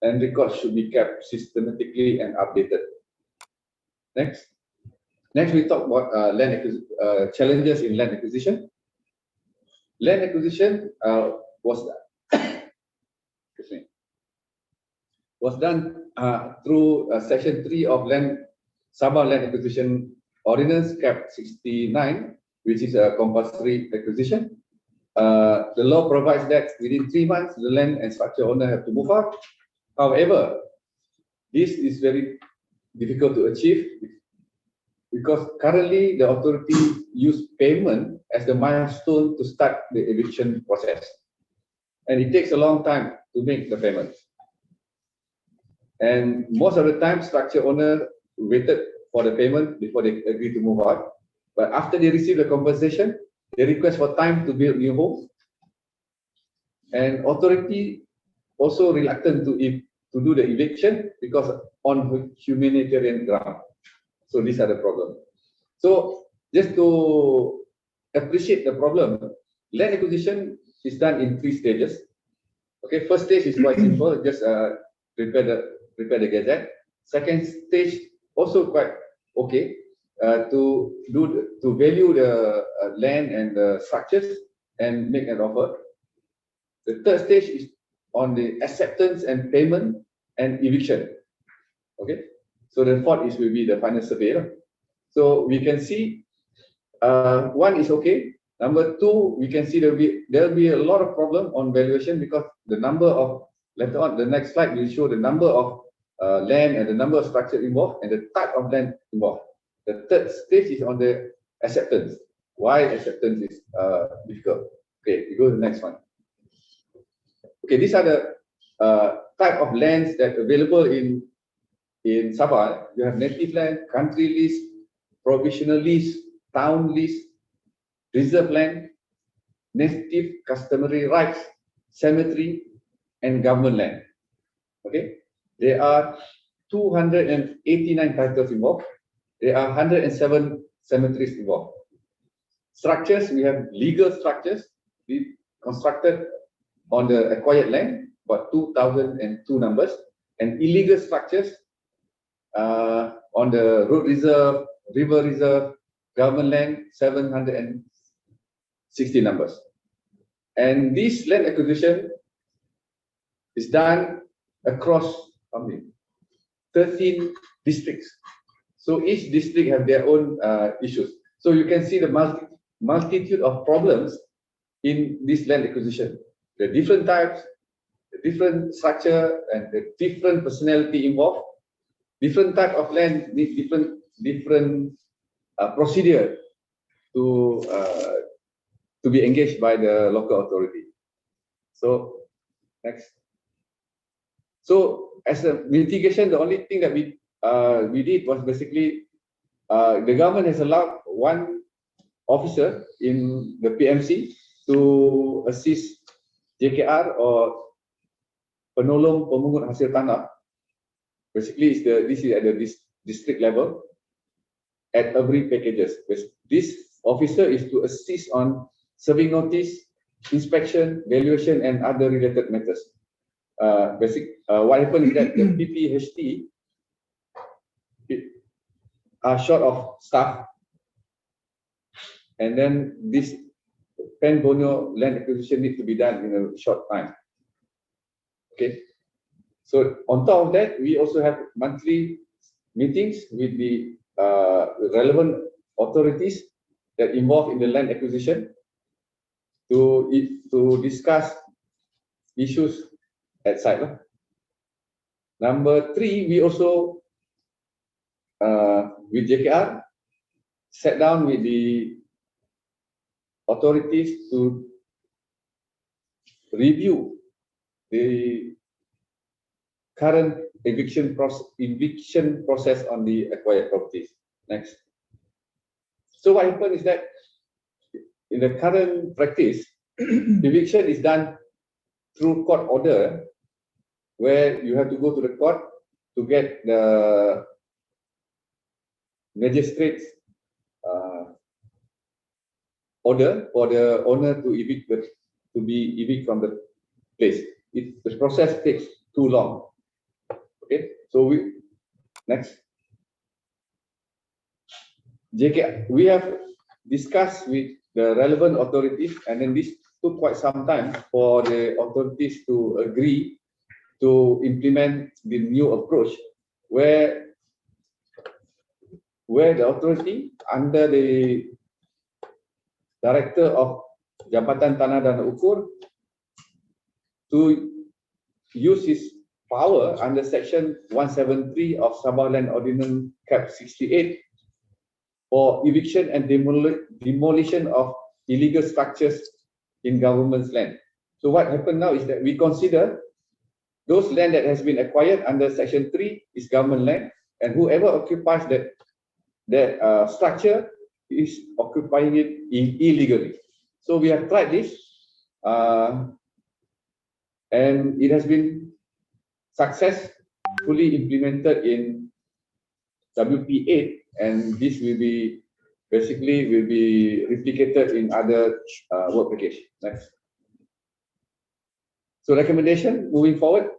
and records should be kept systematically and updated. Next. Next, we talk about challenges in land acquisition. Land acquisition was done through Section 3 of Sabah Land Acquisition Ordinance Cap 69, which is a compulsory acquisition. The law provides that within 3 months, the land and structure owner have to move out. However, this is very difficult to achieve because currently the authority use payment as the milestone to start the eviction process. And it takes a long time to make the payments. And most of the time, structure owner waited for the payment before they agree to move out. But after they receive the compensation, they request for time to build new homes. And authority also reluctant to do the eviction because on humanitarian ground. So these are the problems. So just to appreciate the problem, land acquisition is done in 3 stages. Okay, first stage is quite simple, just prepare the gazette. Second stage also quite okay, to value the land and the structures and make an offer. The third stage is on the acceptance and payment and eviction. Okay, so the fourth will be the final survey. So we can see 1 is okay. Number 2, we can see there will be a lot of problem on valuation because the number of, later on the next slide will show the number of land and the number of structure involved and the type of land involved. The third stage is on the acceptance. Why acceptance is difficult. Okay, we go to the next one. Okay, these are the type of lands that are available in Sabah. You have native land, country lease, provisional lease, town lease, reserve land, native customary rights, cemetery, and government land. Okay, there are 289 titles involved. There are 107 cemeteries involved. Structures, we have legal structures constructed on the acquired land, about 2,002 numbers, and illegal structures on the road reserve, river reserve, government land, 760 numbers. And this land acquisition is done across 13 districts. So each district have their own issues. So you can see the multitude of problems in this land acquisition. The different types, the different structure, and the different personality involved. Different type of land need different procedure to be engaged by the local authority. So next. So as a mitigation, the only thing that we did was basically the government has allowed 1 officer in the PMC to assist JKR or penolong pemungut hasil tanah. Basically, this is at the district level at every packages. This officer is to assist on serving notice, inspection, valuation, and other related matters. What happened is that the PPHT are short of staff, and then this Pen Borneo land acquisition needs to be done in a short time. Okay. So on top of that, we also have monthly meetings with the relevant authorities that involved in the land acquisition to discuss issues at site. Number 3, we also with JKR sat down with the authorities to review the current eviction process on the acquired properties. Next. So what happened is that in the current practice, eviction is done through court order, where you have to go to the court to get the magistrate's order for the owner to be evict from the place. The process takes too long. Okay, so next. We have discussed with the relevant authorities, and then this took quite some time for the authorities to agree to implement the new approach, where the authority under the Director of Jabatan Tanah dan Ukur to use his power under Section 173 of Sabah Land Ordinance Cap 68 for eviction and demolition of illegal structures in government's land. So what happened now is that we consider those land that has been acquired under Section 3 is government land, and whoever occupies that structure is occupying it illegally. So we have tried this, and it has been successfully implemented in WP8, and this will be replicated in other work package. Next. So recommendation moving forward,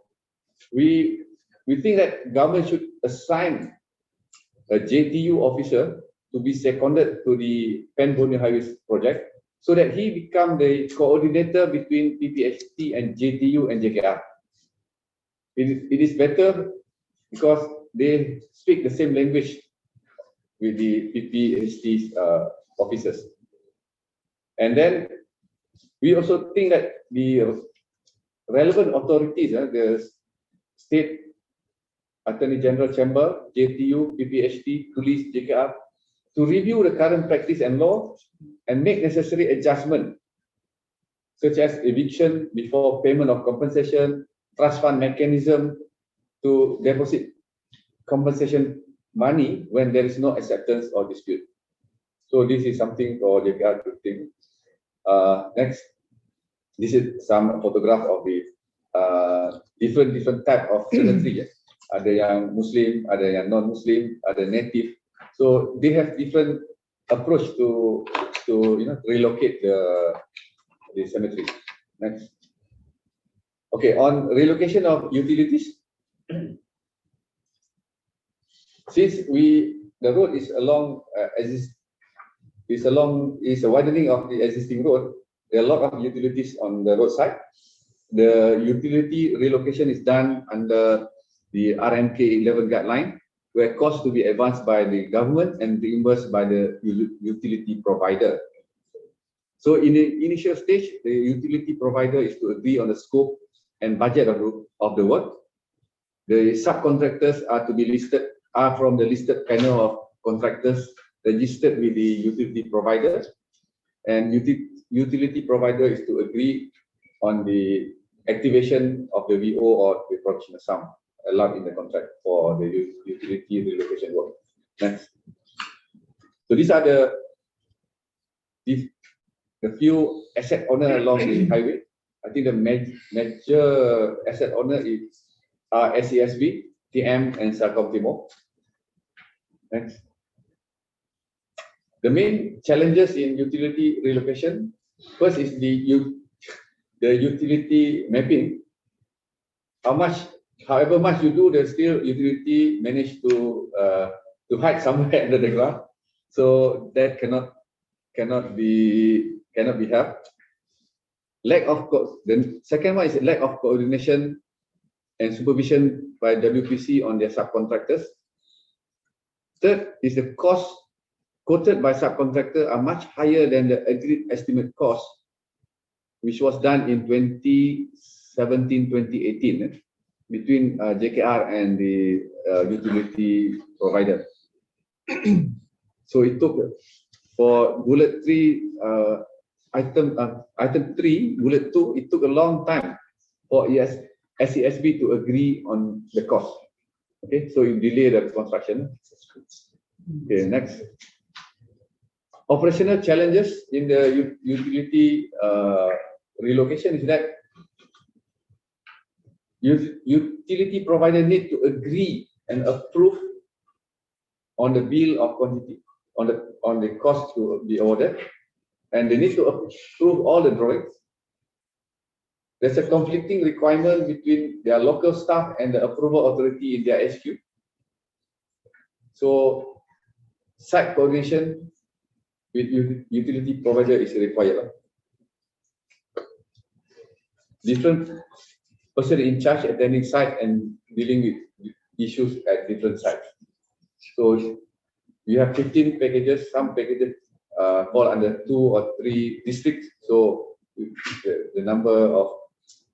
we think that government should assign a JTU officer to be seconded to the Pen Borneo Highways project, so that he become the coordinator between PPHT and JTU and JKR. It is better because they speak the same language with the PPHT officers. And then we also think that the relevant authorities, the State Attorney General Chamber, JTU, PPHT, Police, JKR, to review the current practice and law and make necessary adjustment, such as eviction before payment of compensation, trust fund mechanism to deposit compensation money when there is no acceptance or dispute. So this is something for JKR to think. Next, this is some photograph of the different type of cemetery. Ada yang Muslim, ada yang non-Muslim, ada native. So they have different approach to relocate the cemetery. Next. Okay, on relocation of utilities, since the road is along is a widening of the existing road, there are a lot of utilities on the roadside. The utility relocation is done under the RMK 11 guideline, where costs to be advanced by the government and reimbursed by the utility provider. So in the initial stage, the utility provider is to agree on the scope and budget of the work. The subcontractors are from the listed panel of contractors registered with the utility provider, and utility provider is to agree on the activation of the VO or the provisional sum allowed in the contract for the utility relocation work. Next. So these are the few asset owners along the highway. I think the major asset owner is SESB, TM, and Celcom Timor. Next. The main challenges in utility relocation, first is the utility mapping. However much you do, there's still utility managed to hide somewhere under the ground. So that cannot be helped. The second one is lack of coordination and supervision by WPC on their subcontractors. Third is the cost quoted by subcontractor are much higher than the agreed estimate cost, which was done in 2017-2018 between JKR and the utility provider. So it took for bullet 3, item 3, bullet 2, it took a long time for SESB to agree on the cost. Okay, so it delayed the construction. Okay, next. Operational challenges in the utility relocation is that utility provider need to agree and approve on the bill of quantity, on the cost to be ordered, and they need to approve all the drawings. There's a conflicting requirement between their local staff and the approval authority in their HQ. So site coordination with utility provider is required. Different person in charge attending site and dealing with issues at different sites. So you have 15 packages, some packages fall under 2 or 3 districts. So the number of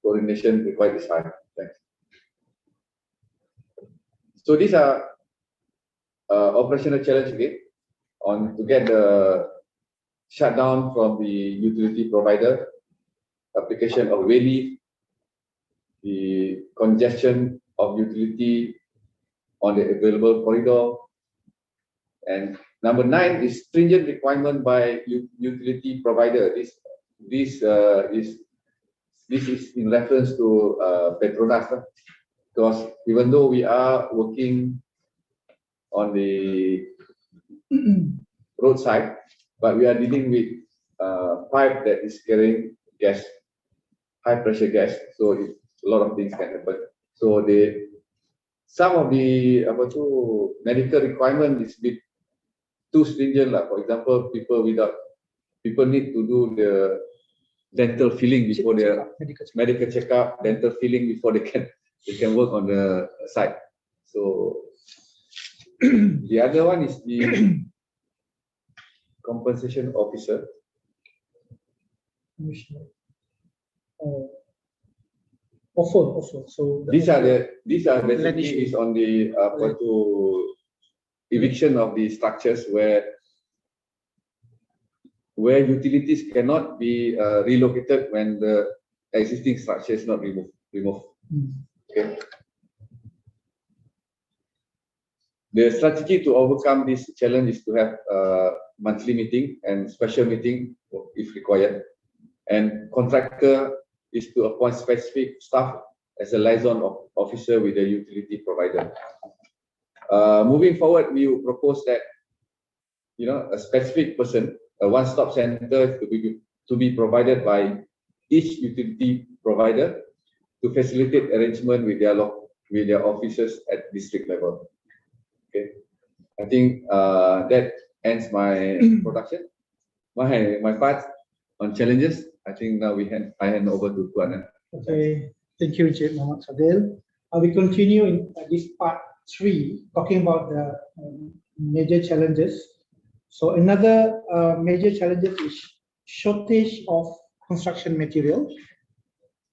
coordination required is high. Thanks. So these are operational challenge again to get the shutdown from the utility provider, application of wayleave, the congestion of utility on the available corridor, and number 9 is stringent requirement by utility provider. This is in reference to Petronas, because even though we are working on the roadside, but we are dealing with pipe that is carrying gas, high pressure gas. So a lot of things can happen. So some of the medical requirement is bit too stringent. For example, people need to do the dental filling before their medical checkup, dental filling before they can work on the site. So the other one is the compensation officer.
Offer. So
these are basically is on the eviction of the structures where utilities cannot be relocated when the existing structure is not removed. Okay. The strategy to overcome this challenge is to have a monthly meeting and special meeting if required. And contractor is to appoint specific staff as a liaison officer with the utility provider. Moving forward, we will propose that a specific person, a one-stop center to be provided by each utility provider to facilitate arrangement with their officers at district level. Okay, I think that ends my production. My part on challenges. I think now I hand over to Tuan.
Okay, thank you, Encik Muhammad Fadil. We continue in this part 3, talking about the major challenges. So another major challenge is shortage of construction material.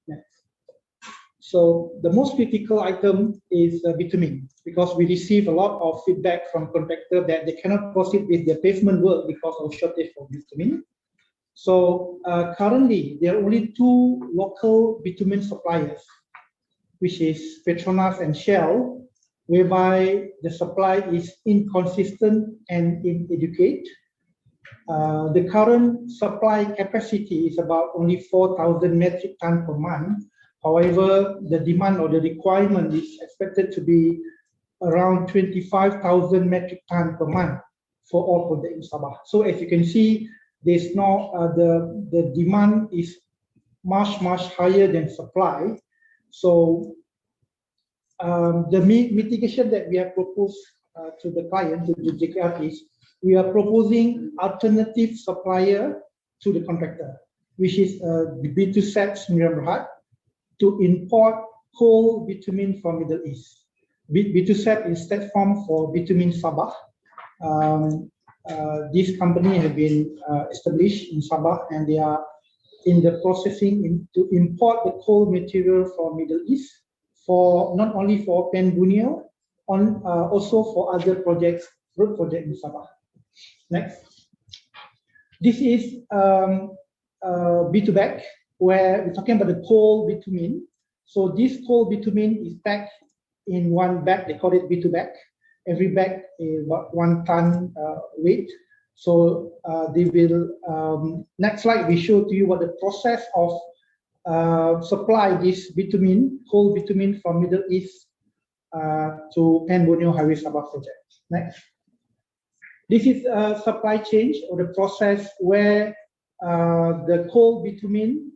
Next. So the most critical item is bitumen, because we receive a lot of feedback from contractors that they cannot proceed with their pavement work because of shortage of bitumen. So currently there are only 2 local bitumen suppliers, which is Petronas and Shell, whereby the supply is inconsistent and inadequate. The current supply capacity is about only 4,000 metric ton per month. However, the demand or the requirement is expected to be around 25,000 metric ton per month for all projects in Sabah. So as you can see, there's no the demand is much higher than supply. So the mitigation that we have proposed to the client, to the JKR, is we are proposing alternative supplier to the contractor, which is B2SAT Sdn Bhd, to import coal bitumen from Middle East. B2SAT is that form for bitumen Sabah. This company has been established in Sabah, and they are in the processing to import the coal material from Middle East, for not only for PEN Borneo, also for other projects, road project in Sabah. Next. This is B2BAG, where we're talking about the coal bitumen. So this coal bitumen is packed in one bag. They call it B2BAG. Every bag is about 1 ton weight. So they will, next slide, we show to you what the process of supply this bitumen, coal bitumen from Middle East to PEN Borneo Highway Sabah project. Next. This is a supply chain or the process where the coal bitumen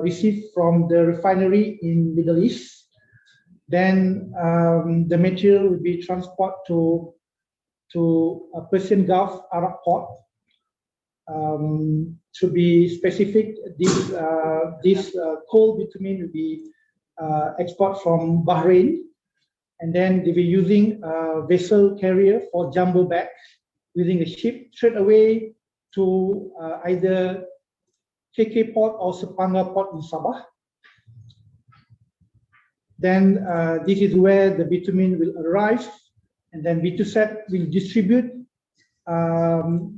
received from the refinery in Middle East. Then the material will be transported to Persian Gulf Arab port. To be specific, this coal bitumen will be exported from Bahrain, and then they'll be using a vessel carrier for jumbo bag, using a ship straight away to either KK port or Sepangga port in Sabah. Then this is where the bitumen will arrive, and then B2SAT will distribute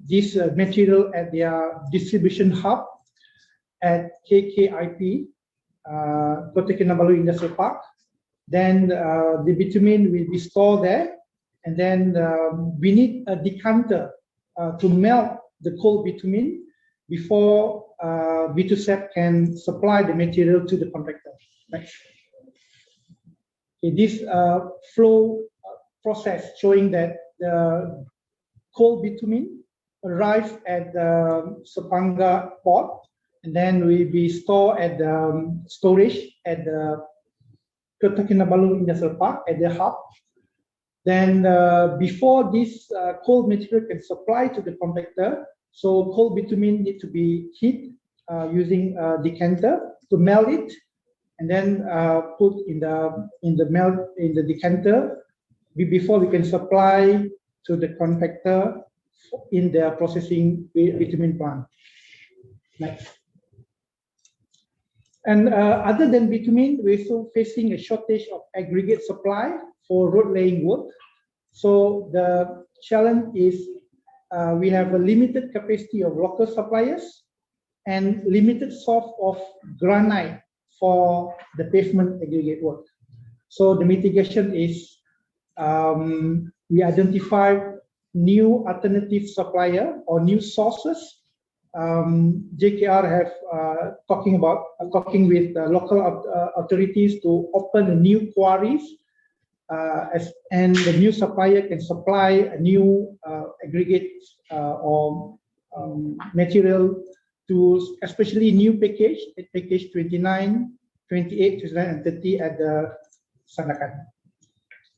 this material at their distribution hub at KKIP, Kota Kinabalu Industrial Park. Then the bitumen will be stored there, and then we need a decanter to melt the coal bitumen before B2SAT can supply the material to the contractor. Next. Okay, this flow process showing that the coal bitumen arrive at the Sepangga port, and then will be stored at the storage at the Kota Kinabalu Industrial Park at the hub. Then before this coal material can supply to the contractor, so coal bitumen need to be heat using a decanter to melt it, and then put in the decanter before we can supply to the contractor in their processing bitumen plant. Next. And other than bitumen, we're still facing a shortage of aggregate supply for road laying work. So the challenge is we have a limited capacity of local suppliers and limited source of granite for the pavement aggregate work. So the mitigation is we identified new alternative supplier or new sources. JKR have talking with local authorities to open new quarries, and the new supplier can supply a new aggregate or material to especially new package 29, 28, 29, and 30 at the Sandakan.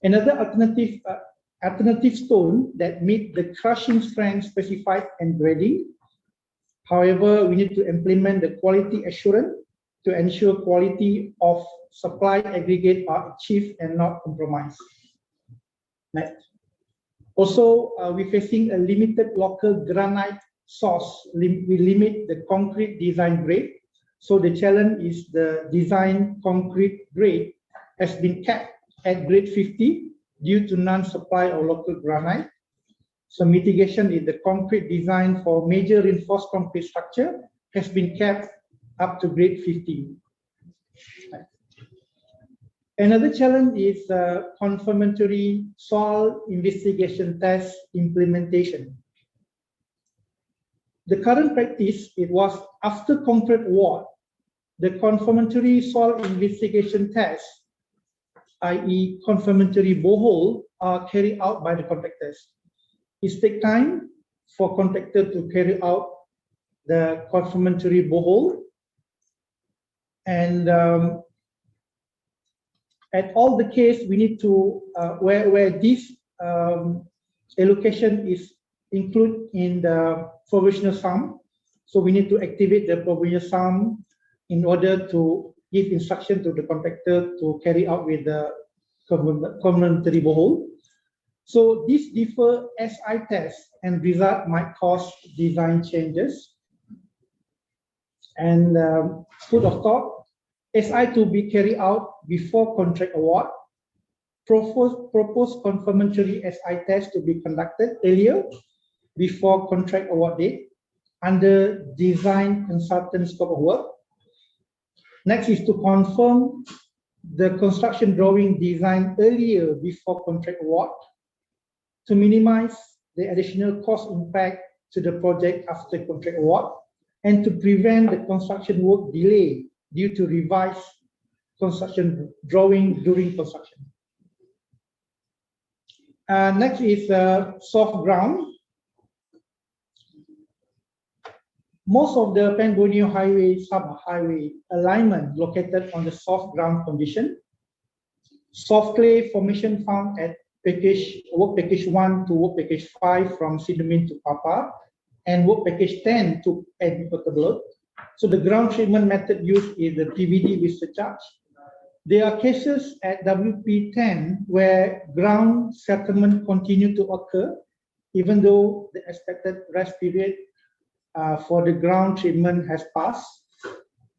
Another alternative stone that meet the crushing strength specified and grading. However, we need to implement the quality assurance to ensure quality of supply aggregate are achieved and not compromised. Next. Also, we're facing a limited local granite source. We limit the concrete design grade. So the challenge is the design concrete grade has been kept at grade 50 due to non-supply of local granite. So mitigation in the concrete design for major reinforced concrete structure has been kept up to grade 15. Another challenge is confirmatory soil investigation test implementation. The current practice, it was after concrete award, the confirmatory soil investigation tests, i.e. confirmatory borehole, are carried out by the contractors. It takes time for contractor to carry out the confirmatory borehole, and at all the case, we need to, where this allocation is included in the provisional sum, so we need to activate the provisional sum in order to give instruction to the contractor to carry out with the confirmatory borehole. So this differ SI test and result might cause design changes. And food of thought, SI to be carried out before contract award. Propose confirmatory SI test to be conducted earlier before contract award date under design consultant scope of work. Next is to confirm the construction drawing design earlier before contract award to minimize the additional cost impact to the project after contract award and to prevent the construction work delay due to revised construction drawing during construction. Next is soft ground. Most of the Borneo Highway, Sabah Highway alignment located on the soft ground condition. Soft clay formation found at work package 1 to work package 5 from Sidemin to Papa, and work package 10 to Edipotable. So the ground treatment method used is the PVD with surcharge. There are cases at WP10 where ground settlement continue to occur even though the expected rest period for the ground treatment has passed.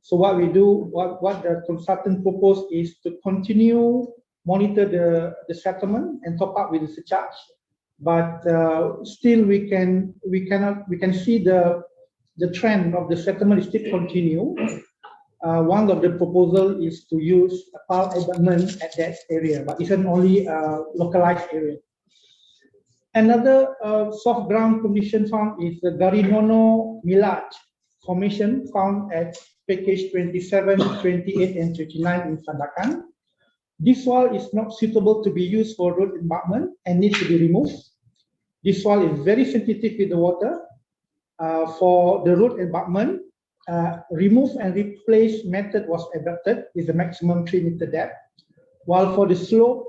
So what we do, what the consultant proposed is to continue monitor the settlement and top up with the surcharge, but still we can see the trend of the settlement still continue. One of the proposal is to use a pile abutment at that area, but it's an only localized area. Another soft ground condition found is the Garinono Milaj formation found at package 27, 28, and 39 in Sandakan. This soil is not suitable to be used for road embankment and needs to be removed. This soil is very sensitive with the water. For the road embankment, remove and replace method was adopted with a maximum 3 meter depth, while for the slope,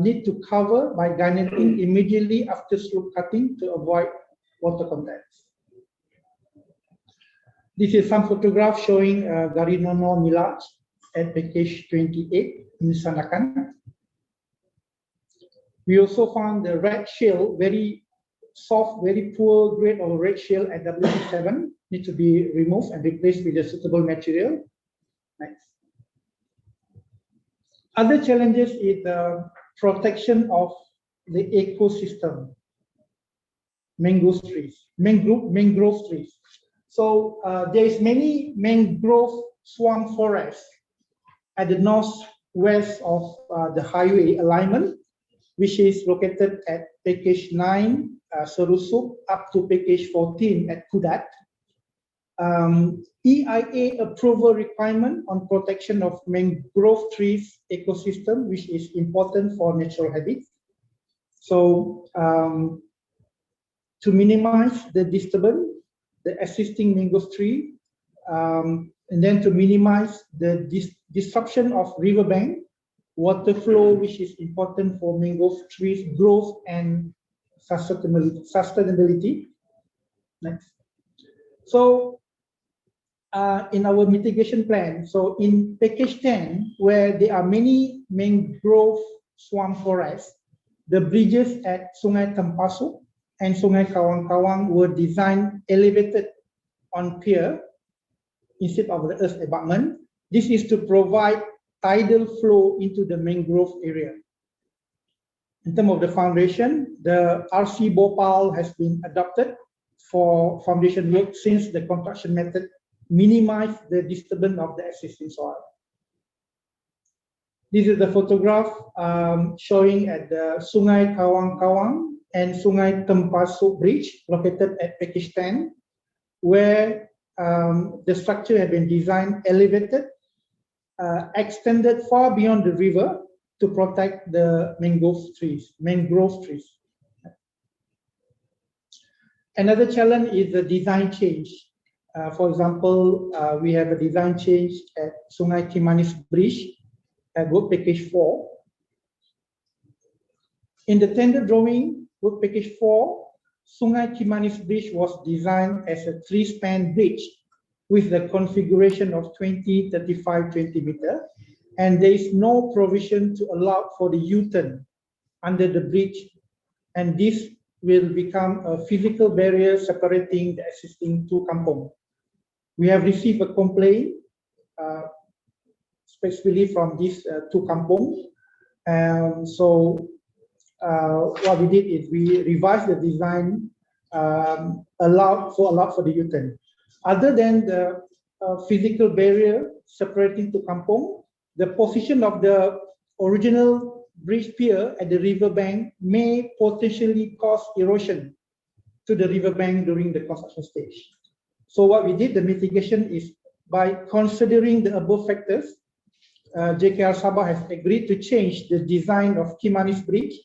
need to cover by garnetting immediately after slope cutting to avoid water contact. This is some photograph showing Garinono Milaj at package 28 in Sandakan. We also found the red shale, very soft, very poor grade of red shale at WP7, need to be removed and replaced with a suitable material. Next. Other challenges is the protection of the ecosystem, mangrove trees. So there is many mangrove swamp forests at the northwest of the highway alignment, which is located at package 9, Serusuk, up to package 14 at Kudat. EIA approval requirement on protection of mangrove trees ecosystem, which is important for natural habitat. So to minimize the disturbance, the existing mangrove tree, and then to minimize the disruption of riverbank, water flow, which is important for mangrove trees growth and sustainability. Next. So in our mitigation plan, so in package 10, where there are many mangrove swamp forests, the bridges at Sungai Tempasu and Sungai Kawang-Kawang were designed elevated on pier instead of the earth abutment. This is to provide tidal flow into the mangrove area. In terms of the foundation, the RC Bhopal has been adopted for foundation work since the construction method minimize the disturbance of the existing soil. This is the photograph showing at the Sungai Kawang-Kawang and Sungai Tempasu bridge located at package 10. where the structure had been designed elevated, extended far beyond the river to protect the mangrove trees. Another challenge is the design change. For example, we have a design change at Sungai Kimanis Bridge at work package 4. In the tender drawing, work package 4, Sungai Kimanis Bridge was designed as a 3-span bridge with the configuration of 20, 35, 20 meter, and there is no provision to allow for the U-turn under the bridge, and this will become a physical barrier separating the existing two kampong. We have received a complaint specifically from these two kampong, and so what we did is we revised the design, allowed for the U-turn. Other than the physical barrier separating two kampong, the position of the original bridge pier at the riverbank may potentially cause erosion to the riverbank during the construction stage. So what we did, the mitigation is by considering the above factors, JKR Sabah has agreed to change the design of Kimanis Bridge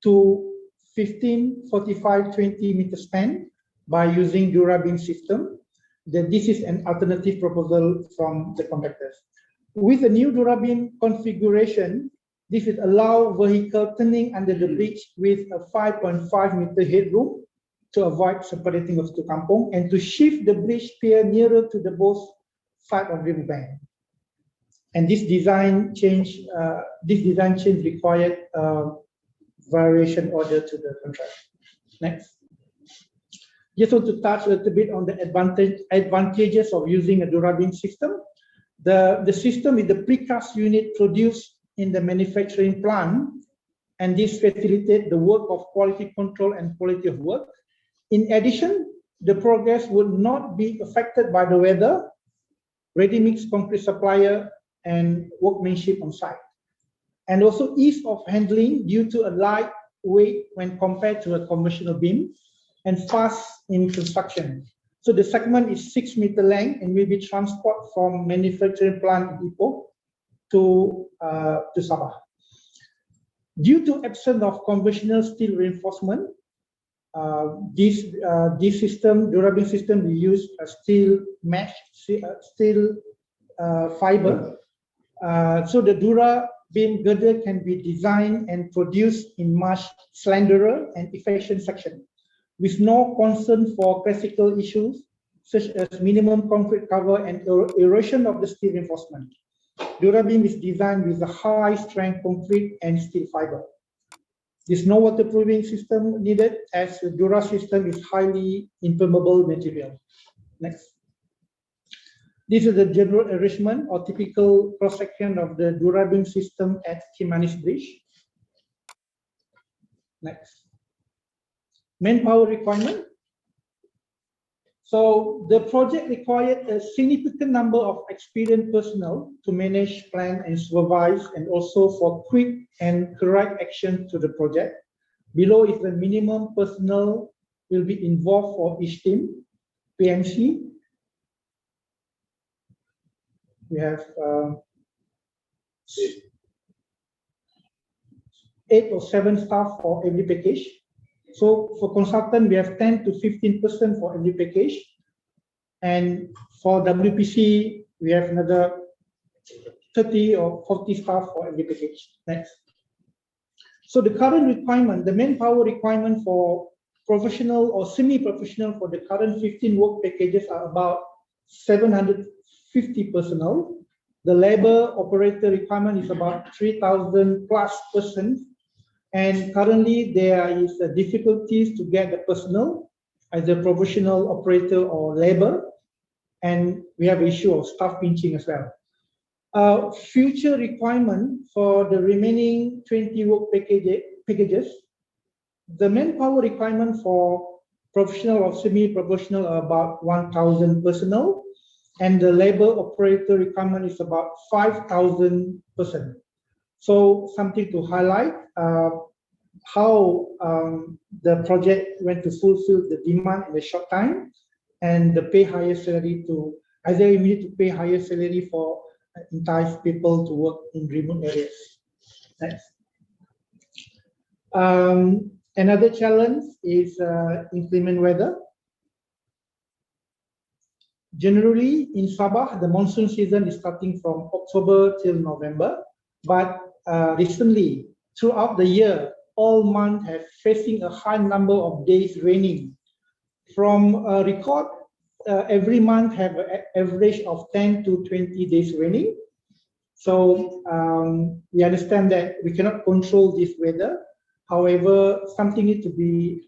to 15, 45, 20 meter span by using Durabin system. This is an alternative proposal from the contractors. With the new Durabin configuration, this will allow vehicle turning under the bridge with a 5.5 meter headroom to avoid separating of two kampong and to shift the bridge pier nearer to the both side of riverbank. And this design change required variation order to the contract. Next. Just want to touch a little bit on the advantages of using a Durabin system. The system is the precast unit produced in the manufacturing plant, and this facilitates the work of quality control and quality of work. In addition, the progress would not be affected by the weather, ready-mix concrete supplier, and workmanship on site. And also ease of handling due to a light weight when compared to a conventional beam, and fast in construction. So the segment is 6 meter length and will be transported from manufacturing plant in Ipoh to Sabah. Due to absence of conventional steel reinforcement, this system, Durabin system, we use a steel mesh, steel fiber. So the Durabin girder can be designed and produced in much slenderer and efficient section, with no concern for classical issues such as minimum concrete cover and erosion of the steel reinforcement. Durabin is designed with a high strength concrete and steel fiber. There's no waterproofing system needed as the Dura system is highly impermeable material. Next. This is the general arrangement or typical cross-section of the Durabin system at Kimanis Bridge. Next. Manpower requirement. So the project required a significant number of experienced personnel to manage, plan, and supervise, and also for quick and correct action to the project. Below is the minimum personnel will be involved for each team. PMC. We have 8 or 7 staff for every package. So for consultant, we have 10 to 15% for every package. And for WPC, we have another 30 or 40 staff for every package. Next. So the current requirement, the manpower requirement for professional or semi-professional for the current 15 work packages are about 750 personnel. The labor operator requirement is about 3,000 plus persons. And currently there is difficulties to get the personnel, either professional operator or labor. And we have issue of staff pinching as well. Future requirement for the remaining 20 work packages, the manpower requirement for professional or semi-professional are about 1,000 personnel, and the labor operator requirement is about 5,000 personnel. So something to highlight how the project went to fulfill the demand in a short time. and the pay higher salary to either we need to pay higher salary for entice people to work in remote areas. Next. Another challenge is inclement weather. Generally, in Sabah, the monsoon season is starting from October till November, but recently, throughout the year, all months have facing a high number of days raining. From a record, every month have an average of 10 to 20 days raining. So we understand that we cannot control this weather. However, something needs to be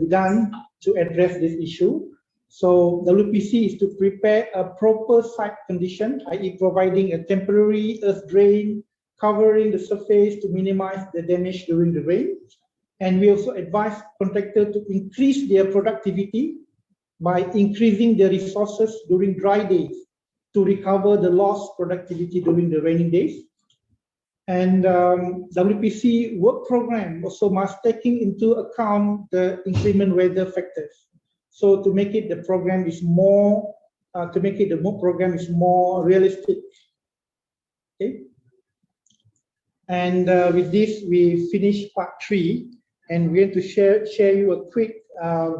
done to address this issue. So WPC is to prepare a proper site condition, i.e. providing a temporary earth drain, covering the surface to minimize the damage during the rain. And we also advise contractors to increase their productivity by increasing their resources during dry days to recover the lost productivity during the rainy days. And WPC work program also must taking into account the inclement weather factors. So to make it the program is more realistic. Okay. And with this we finish part 3, and we're going to share you a quick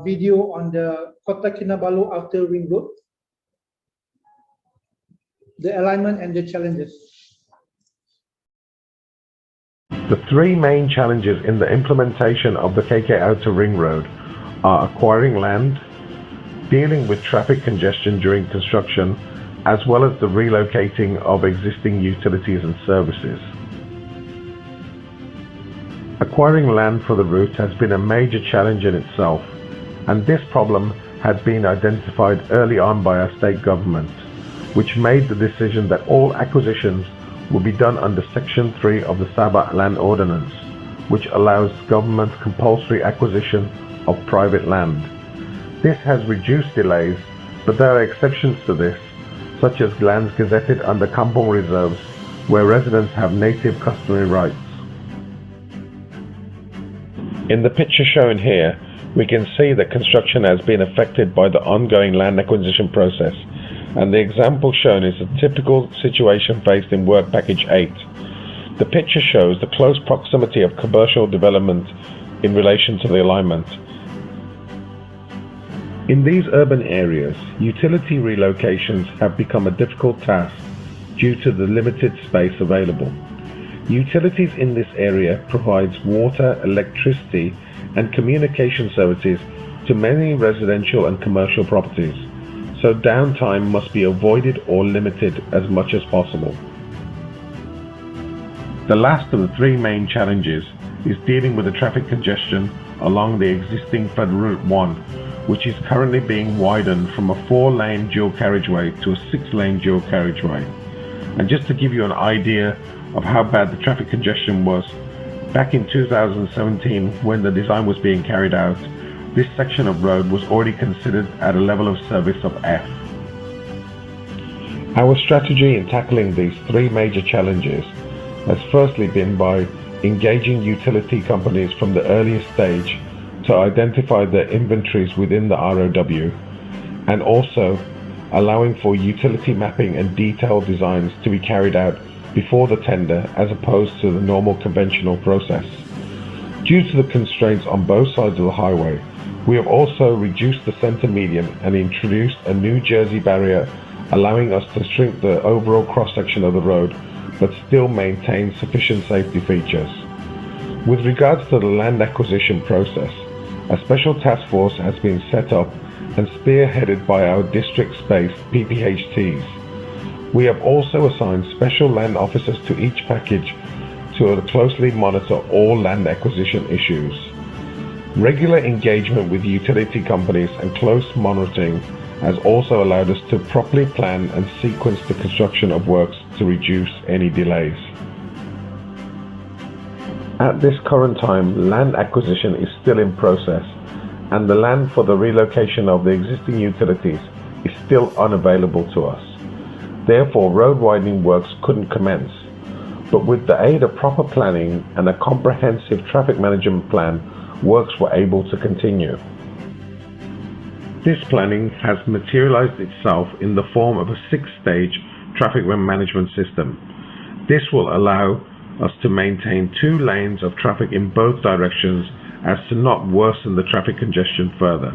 video on the Kota Kinabalu Outer Ring Road, the alignment and the challenges.
The three main challenges in the implementation of the KK Outer Ring Road are acquiring land, dealing with traffic congestion during construction, as well as the relocating of existing utilities and services. Acquiring land for the route has been a major challenge in itself, and this problem had been identified early on by our state government, which made the decision that all acquisitions will be done under Section 3 of the Sabah Land Ordinance, which allows government compulsory acquisition of private land. This has reduced delays, but there are exceptions to this, such as lands gazetted under Kampung Reserves, where residents have native customary rights. In the picture shown here, we can see that construction has been affected by the ongoing land acquisition process, and the example shown is a typical situation faced in Work Package 8. The picture shows the close proximity of commercial development in relation to the alignment. In these urban areas, utility relocations have become a difficult task due to the limited space available. Utilities in this area provides water, electricity, and communication services to many residential and commercial properties, so downtime must be avoided or limited as much as possible. The last of the three main challenges is dealing with the traffic congestion along the existing Federal Route 1, which is currently being widened from a 4-lane dual carriageway to a 6-lane dual carriageway. And just to give you an idea of how bad the traffic congestion was, back in 2017 when the design was being carried out, this section of road was already considered at a level of service of F. Our strategy in tackling these three major challenges has firstly been by engaging utility companies from the earliest stage to identify their inventories within the ROW, and also allowing for utility mapping and detailed designs to be carried out before the tender as opposed to the normal conventional process. Due to the constraints on both sides of the highway, we have also reduced the center median and introduced a new Jersey barrier, allowing us to shrink the overall cross-section of the road but still maintain sufficient safety features. With regards to the land acquisition process, a special task force has been set up and spearheaded by our district-based PPHTs. We have also assigned special land officers to each package to closely monitor all land acquisition issues. Regular engagement with utility companies and close monitoring has also allowed us to properly plan and sequence the construction of works to reduce any delays. At this current time, land acquisition is still in process, and the land for the relocation of the existing utilities is still unavailable to us. Therefore, road widening works couldn't commence. But with the aid of proper planning and a comprehensive traffic management plan, works were able to continue. This planning has materialized itself in the form of a 6-stage traffic management system. This will allow us to maintain 2 lanes of traffic in both directions as to not worsen the traffic congestion further.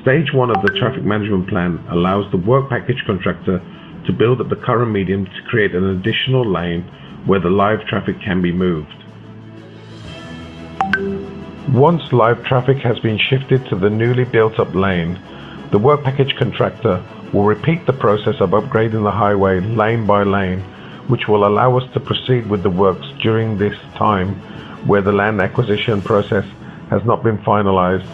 Stage 1 of the traffic management plan allows the work package contractor to build up the current medium to create an additional lane where the live traffic can be moved. Once live traffic has been shifted to the newly built up lane, the work package contractor will repeat the process of upgrading the highway lane by lane, which will allow us to proceed with the works during this time where the land acquisition process has not been finalized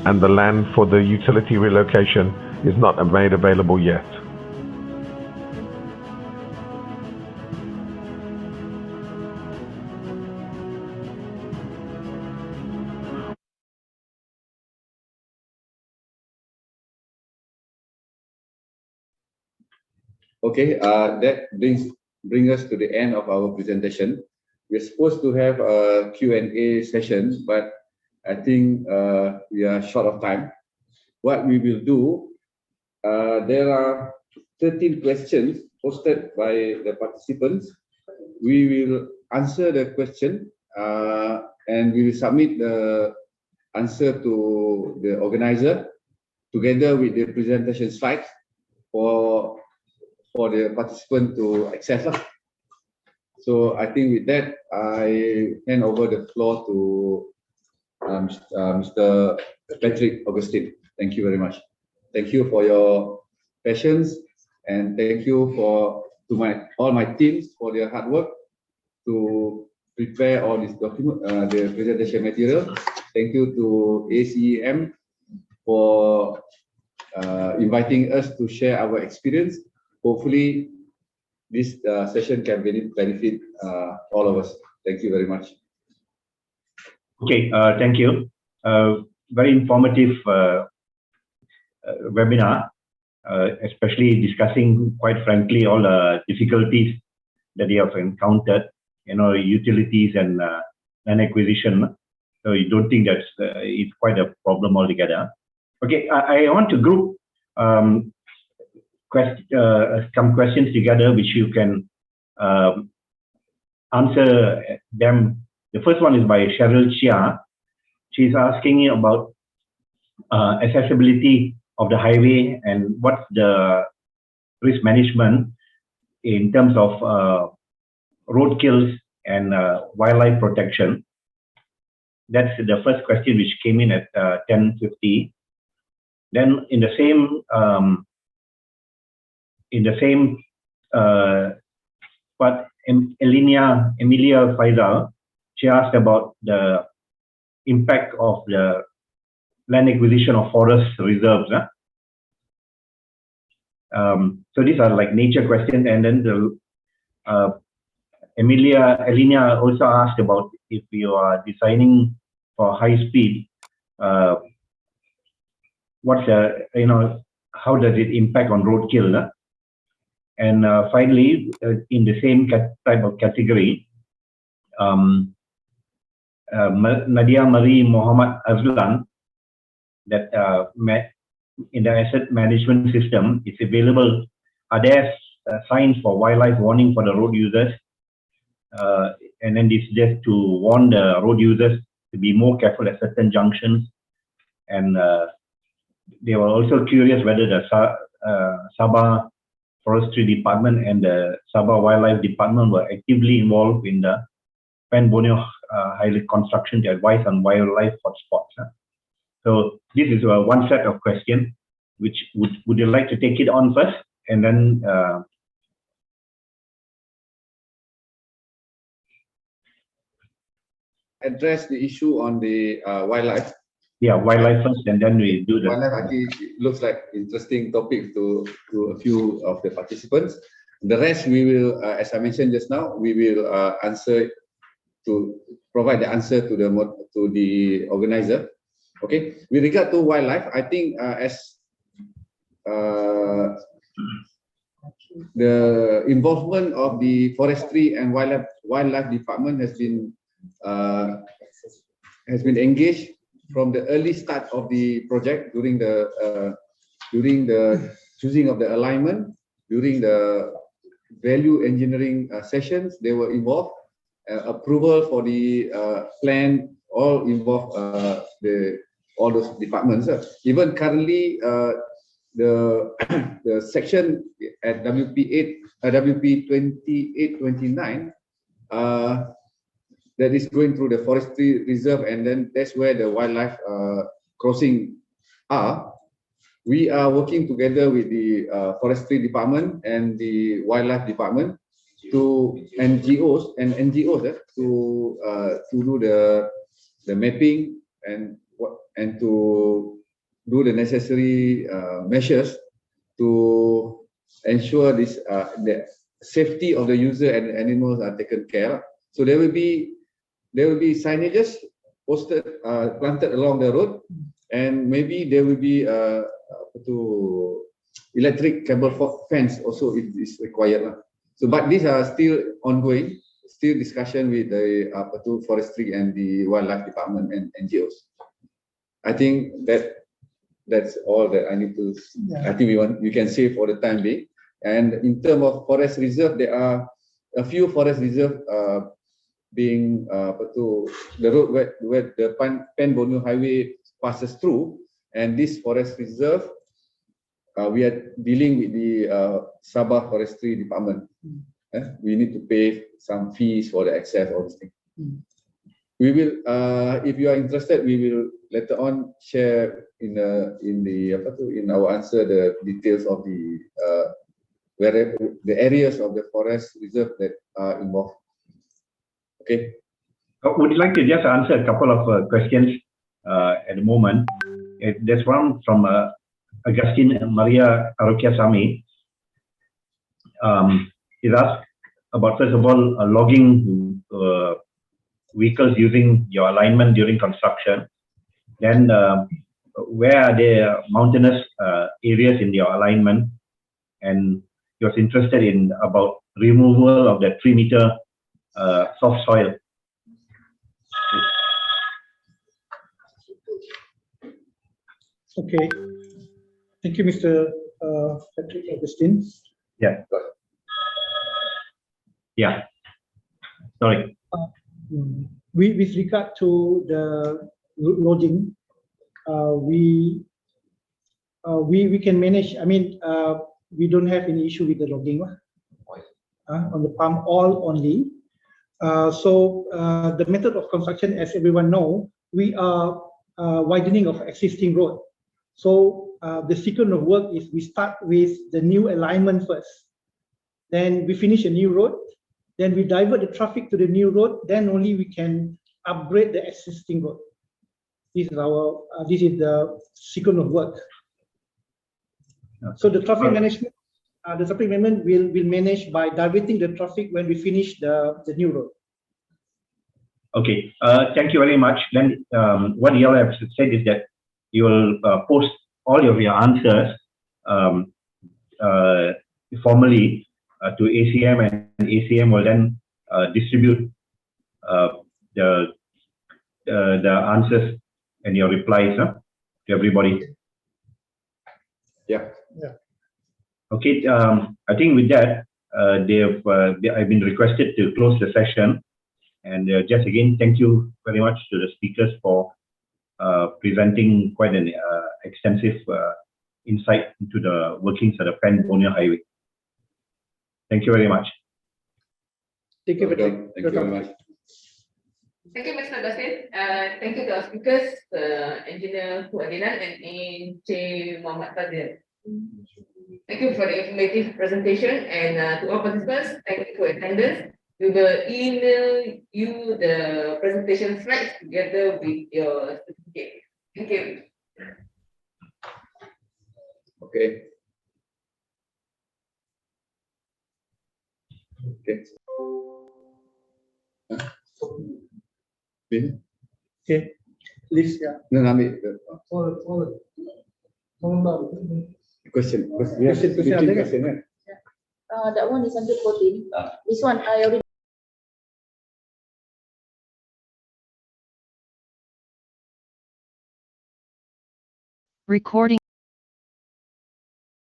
and the land for the utility relocation is not made available yet.
Okay, that brings us to the end of our presentation. We're supposed to have a Q&A session, but I think we are short of time. What we will do, there are 13 questions posted by the participants. We will answer the question and we will submit the answer to the organizer together with the presentation slides for the participant to access. So I think with that, I hand over the floor to Mr. Patrick Augustine. Thank you very much. Thank you for your patience, and thank you to all my teams for their hard work to prepare all this document, the presentation material. Thank you to ACEM for inviting us to share our experience. Hopefully, this session can benefit all of us. Thank you very much.
Okay, thank you. Very informative webinar, especially discussing, quite frankly, all the difficulties that you have encountered, utilities and land acquisition. So you don't think that's it's quite a problem altogether. Okay, I want to group some questions together, which you can answer them. The first one is by Cheryl Chia. She's asking about accessibility of the highway and what's the risk management in terms of road kills and wildlife protection. That's the first question, which came in at 10:50. Then in the same part, Emilia Faisal, she asked about the impact of the land acquisition of forest reserves. So these are like nature questions. And then Elena also asked about if you are designing for high speed, what's how does it impact on roadkill? And finally, in the same type of category, Nadia Marie Muhammad Azlan, that in the asset management system, it's available. Are there signs for wildlife warning for the road users? And then it's just to warn the road users to be more careful at certain junctions. And they were also curious whether the Sabah Forestry Department and the Sabah Wildlife Department were actively involved in the Borneo highway construction to advise on wildlife hotspots. So this is one set of questions. Which would you like to take it on first, and then
address the issue on the wildlife?
Yeah, wildlife first, and then we do the
wildlife. Actually, it looks like interesting topic to a few of the participants. The rest we will, as I mentioned just now, we will provide the answer to the organizer. Okay. With regard to wildlife, I think the involvement of the forestry and wildlife department has been engaged from the early start of the project during the choosing of the alignment, during the value engineering sessions, they were involved. Approval for the plan, all involved all those departments. Even currently, the the section at WP 2829 that is going through the forestry reserve, and then that's where the wildlife crossing are. We are working together with the forestry department and the wildlife department to NGOs to do the mapping and to do the necessary measures to ensure this the safety of the user and animals are taken care of. So there will be signages posted planted along the road, and maybe there will be electric cable fence also if is required. So, but these are still ongoing, still discussion with the forestry and the wildlife department and NGOs. I think that's all that I need to. Yeah. I think we can say for the time being. And in terms of forest reserve, there are a few forest reserve being the road where the Pen Borneo Highway passes through, and this forest reserve we are dealing with the Sabah Forestry Department. We need to pay some fees for the access, all these things. We will, if you are interested, we will later on share in our answer the details of the areas of the forest reserve that are involved. Okay.
Would you like to just answer a couple of questions at the moment? There's one from Agustin Maria Arokia Sami. He's asked about, first of all, logging vehicles using your alignment during construction. Then, where are there mountainous areas in your alignment? And he was interested in about removal of the 3-meter soft soil.
Okay. Thank you, Mr. Patrick Augustine.
Yeah. Yeah. Sorry.
With regard to the loading, we can manage. I mean, we don't have any issue with the logging on the palm oil only. So the method of construction, as everyone know, we are widening of existing road. So the sequence of work is we start with the new alignment first, then we finish a new road, then we divert the traffic to the new road, then only we can upgrade the existing road. This is the sequence of work. So the traffic management, will manage by diverting the traffic when we finish the new road.
Okay, thank you very much. Then what you all have said is that you will post all of your answers formally to ACM, and ACM will then distribute the answers and your replies to everybody.
Yeah.
Yeah.
Okay. I think with that, I've been requested to close the session, and just again, thank you very much to the speakers for presenting quite an extensive insight into the workings of the Pen Borneo Highway. Thank you very much.
Thank you very
much.
Thank you, Mr. Augustine. Thank you to our speakers, Engineer Fuadilan and Encik Muhammad Fadil. Thank you for the informative presentation, and to all participants, thank you for attendance. We will email you the presentation slides together with your certificate. Thank you.
Okay. Okay.
Okay. Please, yeah.
No, ambil. Question. Question.
That one is under 14. This one I already
Recording